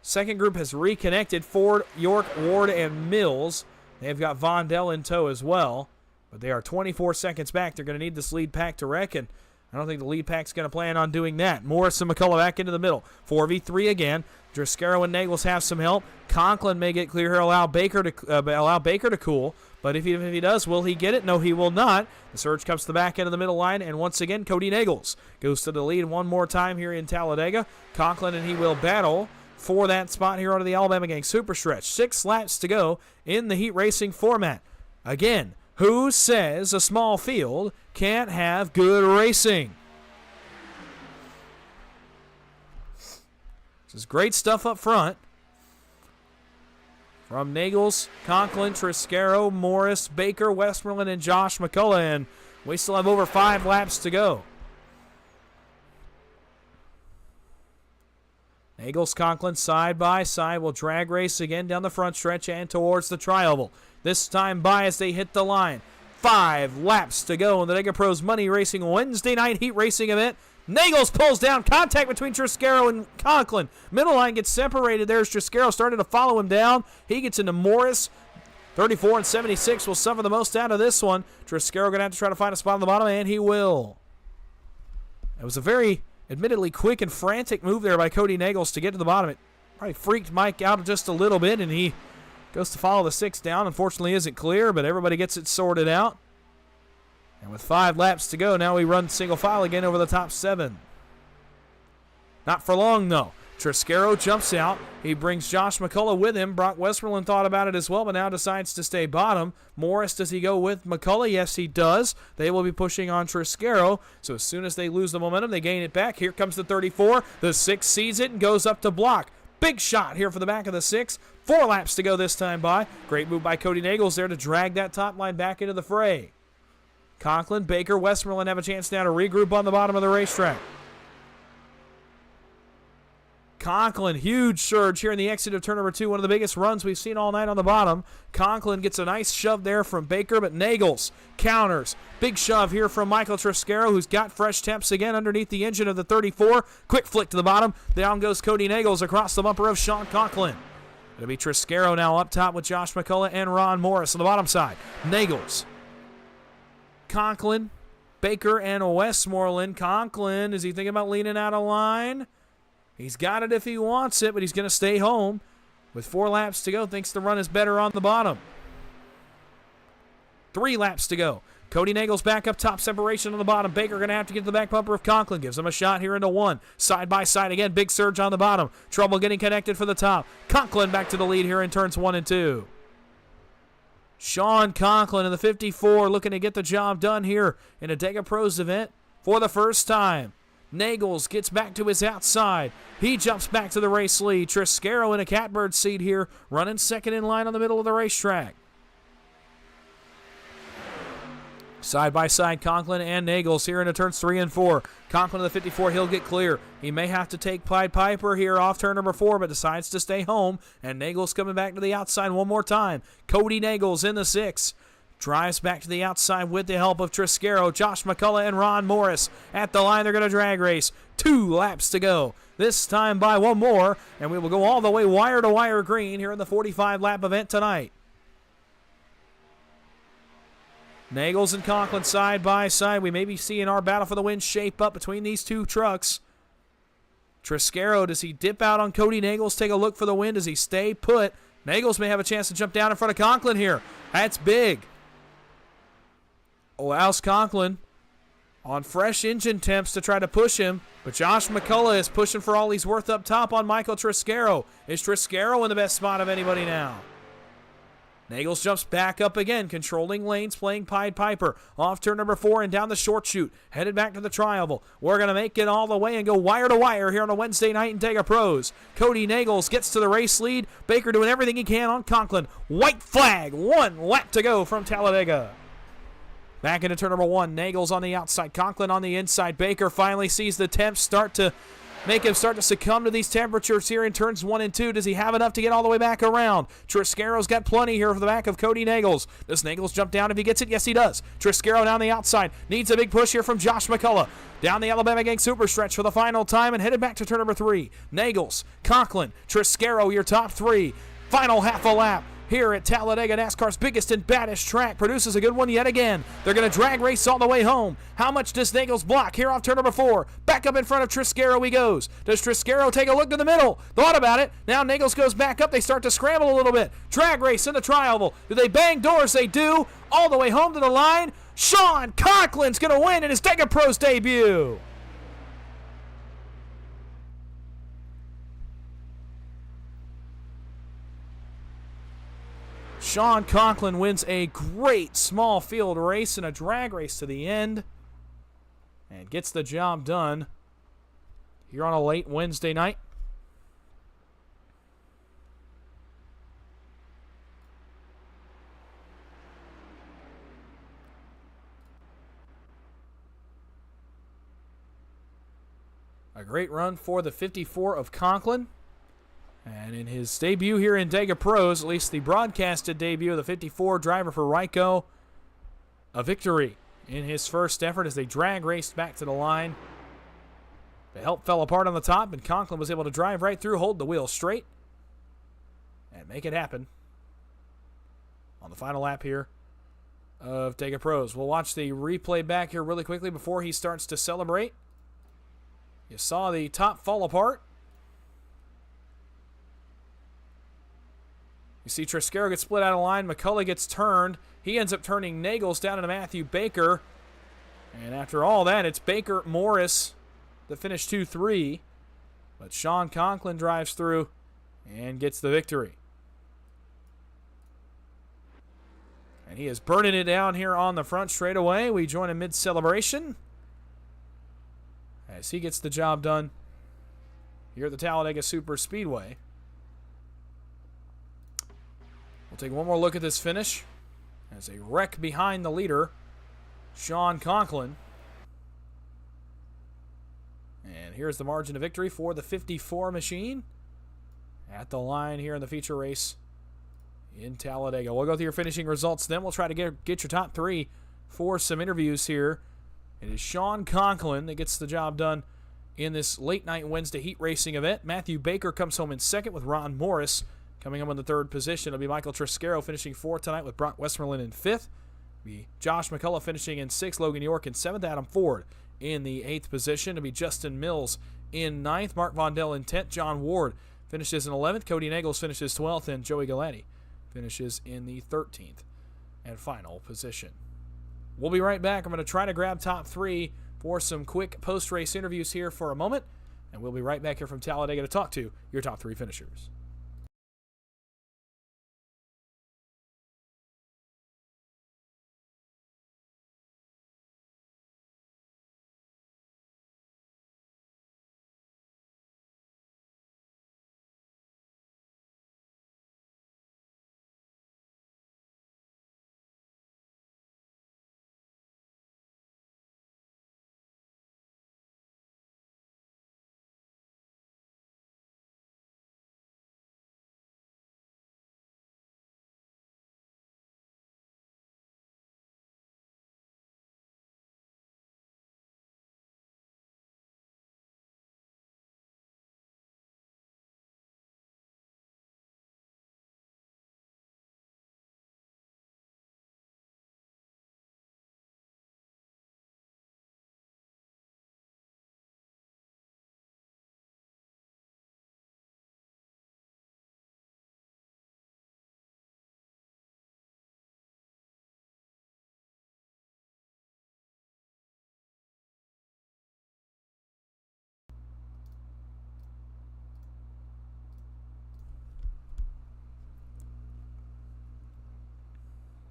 Speaker 1: Second group has reconnected. Ford, York, Ward, and Mills. They've got Vondell in tow as well. But they are 24 seconds back. They're going to need this lead pack to wreck, and I don't think the lead pack's going to plan on doing that. Morris and McCullough back into the middle. 4v3 again. Triscaro and Nagels have some help. Conklin may get clear here, allow Baker to cool. But if he does, will he get it? No, he will not. The surge comes to the back end of the middle line, and once again, Cody Nagels goes to the lead one more time here in Talladega. Conklin and he will battle for that spot here under the Alabama Gang Super Stretch. 6 laps to go in the heat racing format. Again, who says a small field can't have good racing? This is great stuff up front. From Nagels, Conklin, Triscaro, Morris, Baker, Westmoreland, and Josh McCullough. And we still have over 5 laps to go. Nagels, Conklin, side by side will drag race again down the front stretch and towards the tri-oval. This time by as they hit the line. 5 laps to go in the Dega Pros Money Racing Wednesday night heat racing event. Nagels pulls down. Contact between Triscaro and Conklin. Middle line gets separated. There's Triscaro starting to follow him down. He gets into Morris. 34 and 76 will suffer the most out of this one. Triscaro going to have to try to find a spot on the bottom, and he will. It was a very admittedly quick and frantic move there by Cody Nagels to get to the bottom. It probably freaked Mike out just a little bit, and he goes to follow the 6 down. Unfortunately, isn't clear, but everybody gets it sorted out. And with 5 laps to go, now we run single file again over the top 7. Not for long, though. Triscaro jumps out. He brings Josh McCullough with him. Brock Westmoreland thought about it as well, but now decides to stay bottom. Morris, does he go with McCullough? Yes, he does. They will be pushing on Triscaro. So as soon as they lose the momentum, they gain it back. Here comes the 34. The 6 sees it and goes up to block. Big shot here for the back of the 6. 4 laps to go this time by. Great move by Cody Nagels there to drag that top line back into the fray. Conklin, Baker, Westmoreland have a chance now to regroup on the bottom of the racetrack. Conklin, huge surge here in the exit of turn number 2. One of the biggest runs we've seen all night on the bottom. Conklin gets a nice shove there from Baker, but Nagels counters. Big shove here from Michael Triscaro, who's got fresh temps again underneath the engine of the 34. Quick flick to the bottom. Down goes Cody Nagels across the bumper of Sean Conklin. It'll be Triscaro now up top with Josh McCullough and Ron Morris on the bottom side. Nagels, Conklin, Baker, and Westmoreland. Conklin, is he thinking about leaning out of line? He's got it if he wants it, but he's going to stay home. With 4 laps to go, thinks the run is better on the bottom. 3 laps to go. Cody Nagels back up top, separation on the bottom. Baker going to have to get to the back bumper of Conklin. Gives him a shot here into 1. Side by side again, big surge on the bottom. Trouble getting connected for the top. Conklin back to the lead here in turns 1 and 2. Sean Conklin in the 54 looking to get the job done here in a Dega Pros event for the first time. Nagels gets back to his outside. He jumps back to the race lead. Triscaro in a catbird seat here, running second in line on the middle of the racetrack. Side by side, Conklin and Nagels here into turns 3 and 4. Conklin in the 54, he'll get clear. He may have to take Pied Piper here off turn number 4, but decides to stay home. And Nagels coming back to the outside one more time. Cody Nagels in the 6. Drives back to the outside with the help of Triscaro, Josh McCullough, and Ron Morris. At the line, they're going to drag race. 2 laps to go. This time by 1 more, and we will go all the way wire to wire green here in the 45-lap event tonight. Nagels and Conklin side by side. We may be seeing our battle for the win shape up between these 2 trucks. Triscaro, does he dip out on Cody Nagels? Take a look for the win. Does he stay put? Nagels may have a chance to jump down in front of Conklin here. That's big. Allows Conklin on fresh engine temps to try to push him, but Josh McCullough is pushing for all he's worth up top on Michael Triscaro. Is Triscaro in the best spot of anybody now? Nagels jumps back up again, controlling lanes, playing Pied Piper. Off turn number 4 and down the short chute. Headed back to the tri-oval. We're going to make it all the way and go wire to wire here on a Wednesday night in Dega Pros. Cody Nagels gets to the race lead. Baker doing everything he can on Conklin. White flag, 1 lap to go from Talladega. Back into turn number 1. Nagels on the outside. Conklin on the inside. Baker finally sees the temps start to make him start to succumb to these temperatures here in turns 1 and 2. Does he have enough to get all the way back around? Triscaro's got plenty here for the back of Cody Nagels. Does Nagels jump down if he gets it? Yes, he does. Triscaro down the outside. Needs a big push here from Josh McCullough. Down the Alabama Gang super stretch for the final time and headed back to turn number 3. Nagels, Conklin, Triscaro, your top 3. Final half a lap here at Talladega, NASCAR's biggest and baddest track. Produces a good one yet again. They're going to drag race all the way home. How much does Nagels block here off turn number 4? Back up in front of Triscaro he goes. Does Triscaro take a look to the middle? Thought about it. Now Nagels goes back up. They start to scramble a little bit. Drag race in the tri-oval. Do they bang doors? They do. All the way home to the line. Sean Conklin's going to win in his Dega Pros debut. Sean Conklin wins a great small field race and a drag race to the end and gets the job done here on a late Wednesday night. A great run for the 54 of Conklin. And in his debut here in Dega Pros, at least the broadcasted debut of the 54 driver for Ryko, a victory in his first effort as they drag raced back to the line. The help fell apart on the top, and Conklin was able to drive right through, hold the wheel straight, and make it happen on the final lap here of Dega Pros. We'll watch the replay back here really quickly before he starts to celebrate. You saw the top fall apart. You see Triscaro gets split out of line. McCullough gets turned. He ends up turning Nagels down into Matthew Baker. And after all that, it's Baker Morris that finished 2-3. But Sean Conklin drives through and gets the victory. And he is burning it down here on the front straightaway. We join him mid-celebration as he gets the job done here at the Talladega Super Speedway. We'll take one more look at this finish as a wreck behind the leader Sean Conklin. And here's the margin of victory for the 54 machine at the line here in the feature race in Talladega. We'll go through your finishing results, then we'll try to get your top three for some interviews here. It is Sean Conklin that gets the job done in this late night Wednesday heat racing event. Matthew Baker comes home in second with Ron Morris coming up in the third position. It'll be Michael Triscaro finishing fourth tonight with Brock Westmoreland in fifth. It'll be Josh McCullough finishing in sixth, Logan York in seventh, Adam Ford in the eighth position. It'll be Justin Mills in ninth, Mark Vondell in 10th, John Ward finishes in 11th, Cody Nagels finishes 12th, and Joey Galati finishes in the 13th and final position. We'll be right back. I'm going to try to grab top three for some quick post-race interviews here for a moment, and we'll be right back here from Talladega to talk to your top three finishers.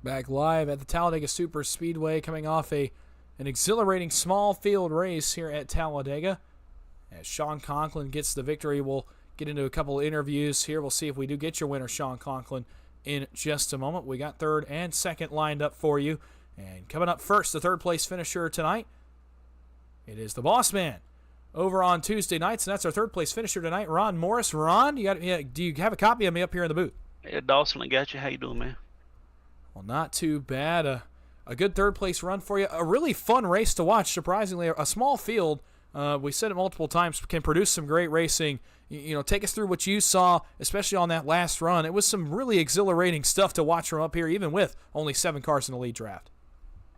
Speaker 1: Back live at the Talladega Super Speedway, coming off an exhilarating small field race here at Talladega. As Sean Conklin gets the victory, we'll get into a couple of interviews here. We'll see if we do get your winner, Sean Conklin, in just a moment. We got third and second lined up for you. And coming up first, the third place finisher tonight, it is the boss man over on Tuesday nights, and that's our third place finisher tonight, Ron Morris. Ron, do you have a copy of me up here in the booth?
Speaker 3: Hey, Dawson, I got you. How you doing, man?
Speaker 1: Well, not too bad. A good third-place run for you. A really fun race to watch, surprisingly. A small field, we said it multiple times, can produce some great racing. Take us through what you saw, especially on that last run. It was some really exhilarating stuff to watch from up here, even with only 7 cars in the lead draft.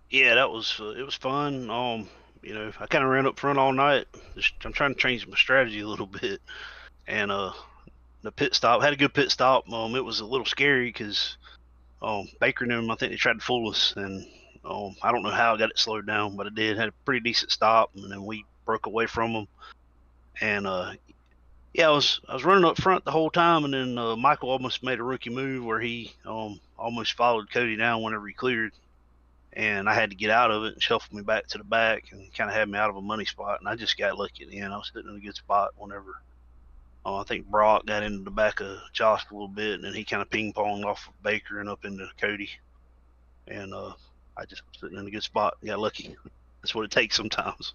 Speaker 3: Yeah, it was fun. I kind of ran up front all night. I'm trying to change my strategy a little bit. And the pit stop, had a good pit stop. It was a little scary because Baker and them, I think they tried to fool us, and I don't know how I got it slowed down, but I did. Had a pretty decent stop, and then we broke away from them. And I was running up front the whole time, and then Michael almost made a rookie move where he almost followed Cody down whenever he cleared, and I had to get out of it and shuffle me back to the back, and kind of had me out of a money spot. And I just got lucky at the end. I was sitting in a good spot whenever. I think Brock got into the back of Josh a little bit, and then he kind of ping-ponged off of Baker and up into Cody. And I just was sitting in a good spot and got lucky. That's what it takes sometimes.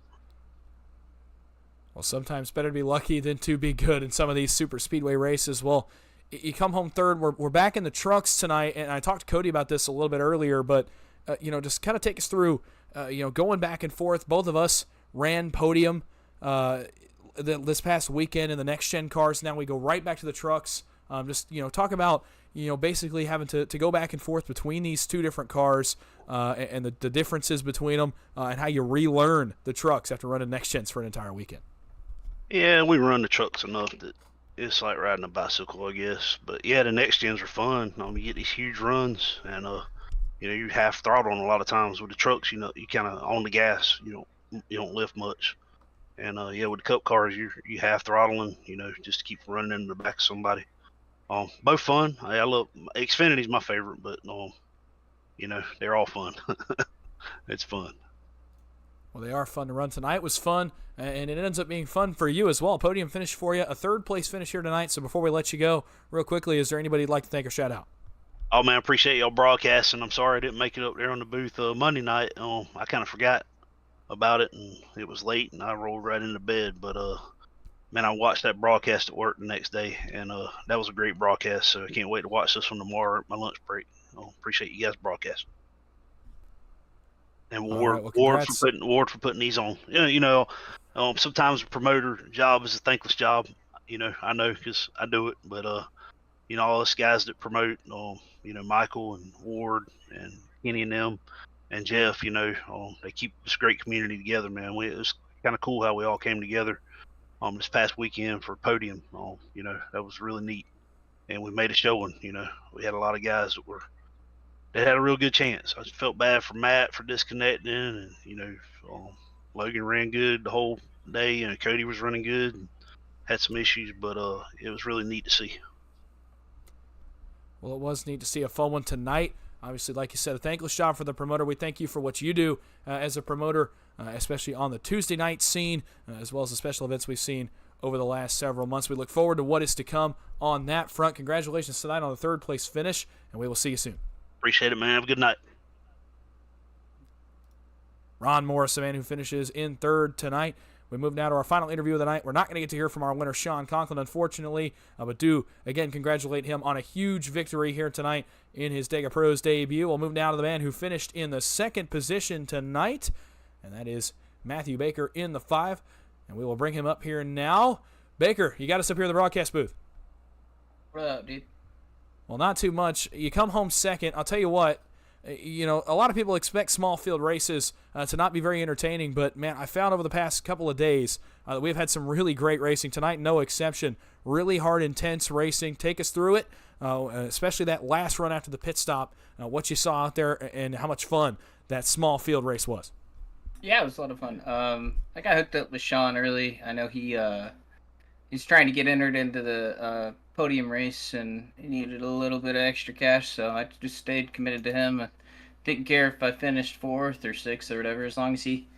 Speaker 1: Well, sometimes better to be lucky than to be good in some of these super speedway races. Well, you come home third. We're back in the trucks tonight, and I talked to Cody about this a little bit earlier, but, just kind of take us through, going back and forth. Both of us ran podium this past weekend in the next-gen cars. Now we go right back to the trucks. Talk about, basically having to go back and forth between these two different cars and the differences between them and how you relearn the trucks after running next-gens for an entire weekend.
Speaker 3: Yeah, we run the trucks enough that it's like riding a bicycle, I guess. But, yeah, the next-gens are fun. You get these huge runs, and, you half throttle on a lot of times. With the trucks, you kind of on the gas. You don't lift much. And with the cup cars, you half throttling, just to keep running into the back of somebody. Both fun. I love Xfinity's my favorite, but they're all fun. It's fun.
Speaker 1: Well, they are fun to run tonight. It was fun, and it ends up being fun for you as well. Podium finish for you, a third place finish here tonight. So before we let you go, real quickly, is there anybody you'd like to thank or shout out?
Speaker 3: Oh man, I appreciate y'all broadcasting. I'm sorry I didn't make it up there on the booth Monday night. I kind of forgot about it, and it was late, and I rolled right into bed. But man, I watched that broadcast at work the next day, and that was a great broadcast. So I can't wait to watch this one tomorrow at my lunch break. Appreciate you guys broadcasting. And Ward,
Speaker 1: well,
Speaker 3: Ward for putting these on. Sometimes a promoter job is a thankless job. I know because I do it, but all us guys that promote, Michael and Ward and Kenny and them and Jeff, they keep this great community together, man. It was kind of cool how we all came together this past weekend for podium. That was really neat, and we made a showing. We had a lot of guys that had a real good chance. I just felt bad for Matt for disconnecting, and Logan ran good the whole day, Cody was running good and had some issues, but it was really neat to see.
Speaker 1: Well, it was neat to see a fun one tonight. Obviously, like you said, a thankless job for the promoter. We thank you for what you do as a promoter, especially on the Tuesday night scene, as well as the special events we've seen over the last several months. We look forward to what is to come on that front. Congratulations tonight on the third place finish, and we will see you soon.
Speaker 3: Appreciate it, man. Have a good night.
Speaker 1: Ron Morris, the man who finishes in third tonight. We move now to our final interview of the night. We're not going to get to hear from our winner, Sean Conklin, unfortunately, but do, again, congratulate him on a huge victory here tonight in his Dega Pros debut. We'll move now to the man who finished in the second position tonight, and that is Matthew Baker in the 5, and we will bring him up here now. Baker, you got us up here in the broadcast booth.
Speaker 4: What up, dude?
Speaker 1: Well, not too much. You come home second. I'll tell you what, a lot of people expect small field races to not be very entertaining, but, man, I found over the past couple of days that we've had some really great racing. Tonight, no exception. Really hard, intense racing. Take us through it, especially that last run after the pit stop, what you saw out there and how much fun that small field race was.
Speaker 4: Yeah, it was a lot of fun. I got hooked up with Sean early. I know he's trying to get entered into the podium race, and he needed a little bit of extra cash, so I just stayed committed to him. I didn't care if I finished 4th or 6th or whatever, as long as he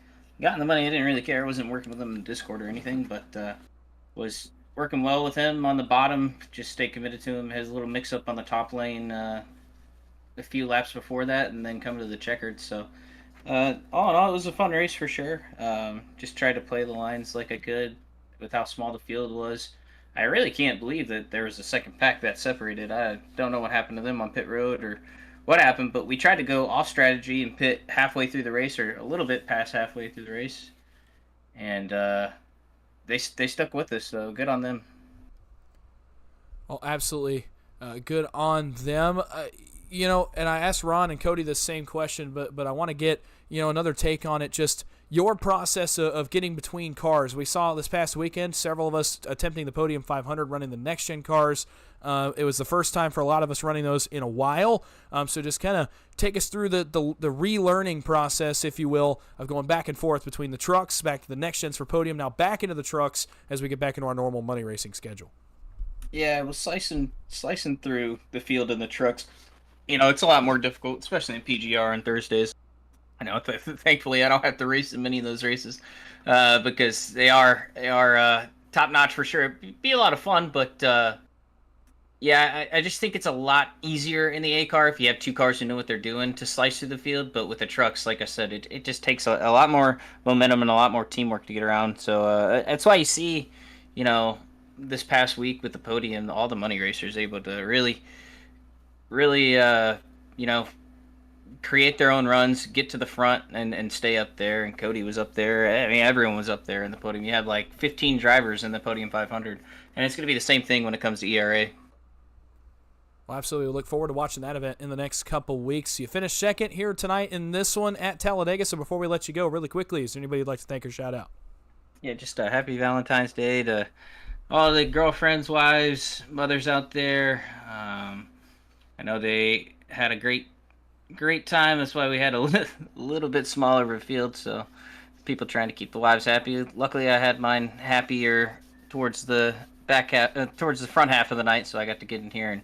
Speaker 4: got in the money. I didn't really care. I wasn't working with him in Discord or anything, but was working well with him on the bottom. Just stayed committed to him. Has a little mix-up on the top lane a few laps before that, and then come to the checkered. So all in all, it was a fun race for sure. Just tried to play the lines like I could with how small the field was. I really can't believe that there was a second pack that separated. I don't know what happened to them on pit road or what happened, but we tried to go off strategy and pit halfway through the race, or a little bit past halfway through the race, and they stuck with us, so good on them.
Speaker 1: Oh, absolutely good on them. And I asked Ron and Cody the same question, but I want to get another take on it. Just your process of getting between cars. We saw this past weekend several of us attempting the Podium 500, running the next-gen cars. It was the first time for a lot of us running those in a while. So just kind of take us through the relearning process, if you will, of going back and forth between the trucks, back to the next-gens for Podium, now back into the trucks as we get back into our normal money racing schedule.
Speaker 4: Yeah, it was slicing through the field in the trucks. It's a lot more difficult, especially in PGR on Thursdays. I know. Thankfully, I don't have to race in many of those races because they are top notch for sure. It'd be a lot of fun, but I just think it's a lot easier in the A car if you have two cars who know what they're doing to slice through the field. But with the trucks, like I said, it just takes a lot more momentum and a lot more teamwork to get around. So that's why you see, this past week with the Podium, all the money racers able to really, create their own runs, get to the front, and stay up there. And Cody was up there. I mean, everyone was up there in the Podium. You had like 15 drivers in the Podium 500. And it's going to be the same thing when it comes to ERA.
Speaker 1: Well, absolutely. We look forward to watching that event in the next couple weeks. You finished second here tonight in this one at Talladega. So before we let you go, really quickly, is there anybody you'd like to thank or shout out?
Speaker 4: Yeah, just a happy Valentine's Day to all the girlfriends, wives, mothers out there. I know they had a great time. That's why we had a little bit smaller of a field, so people trying to keep the wives happy. Luckily, I had mine happier towards the towards the front half of the night, so I got to get in here and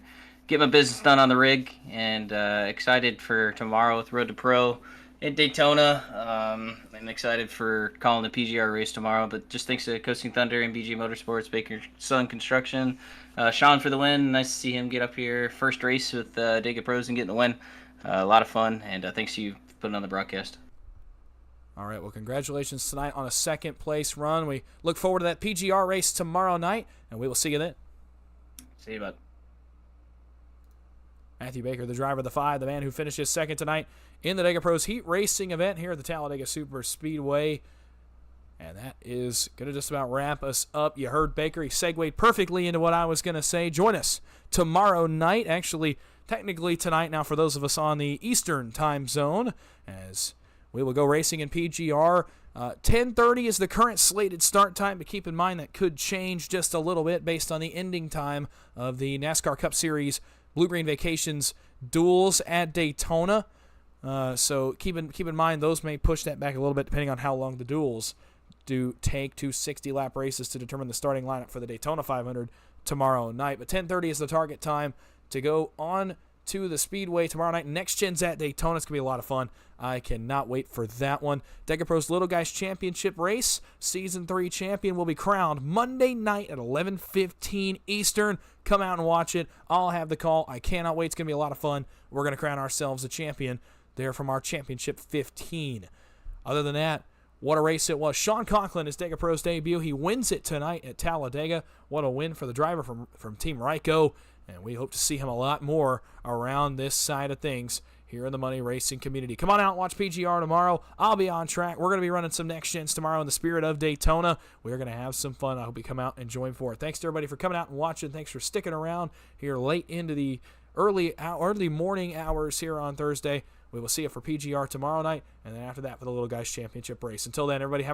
Speaker 4: get my business done on the rig, and excited for tomorrow with Road to Pro. in Daytona. I'm excited for calling the PGR race tomorrow, but just thanks to Coasting Thunder and BG Motorsports, Baker Sun Construction. Sean for the win. Nice to see him get up here. First race with Dega Pros and getting the win. A lot of fun, and thanks to you for putting on the broadcast.
Speaker 1: All right, well, congratulations tonight on a second-place run. We look forward to that PGR race tomorrow night, and we will see you then.
Speaker 4: See you, bud.
Speaker 1: Matthew Baker, the driver of the 5, the man who finishes second tonight in the Dega Pros Heat Racing event here at the Talladega Super Speedway. And that is going to just about wrap us up. You heard Baker. He segued perfectly into what I was going to say. Join us tomorrow night, actually, technically tonight now for those of us on the Eastern time zone, as we will go racing in PGR. 10:30 is the current slated start time, but keep in mind that could change just a little bit based on the ending time of the NASCAR Cup Series Blue Green Vacations duels at Daytona. So keep in mind those may push that back a little bit depending on how long the duels do take to 60-lap races to determine the starting lineup for the Daytona 500 tomorrow night. But 10:30 is the target time to go on to the Speedway tomorrow night. Next Gen's at Daytona. It's going to be a lot of fun. I cannot wait for that one. Dega Pros Little Guys Championship Race, Season 3 champion will be crowned Monday night at 11:15 Eastern. Come out and watch it. I'll have the call. I cannot wait. It's going to be a lot of fun. We're going to crown ourselves a champion there from our Championship 15. Other than that, what a race it was. Sean Conklin, his Dega Pros debut. He wins it tonight at Talladega. What a win for the driver from Team Ryko. And we hope to see him a lot more around this side of things here in the Money Racing community. Come on out and watch PGR tomorrow. I'll be on track. We're going to be running some next gens tomorrow in the spirit of Daytona. We're going to have some fun. I hope you come out and join for it. Thanks to everybody for coming out and watching. Thanks for sticking around here late into the early morning hours here on Thursday. We will see you for PGR tomorrow night, and then after that for the Little Guys Championship race. Until then, everybody have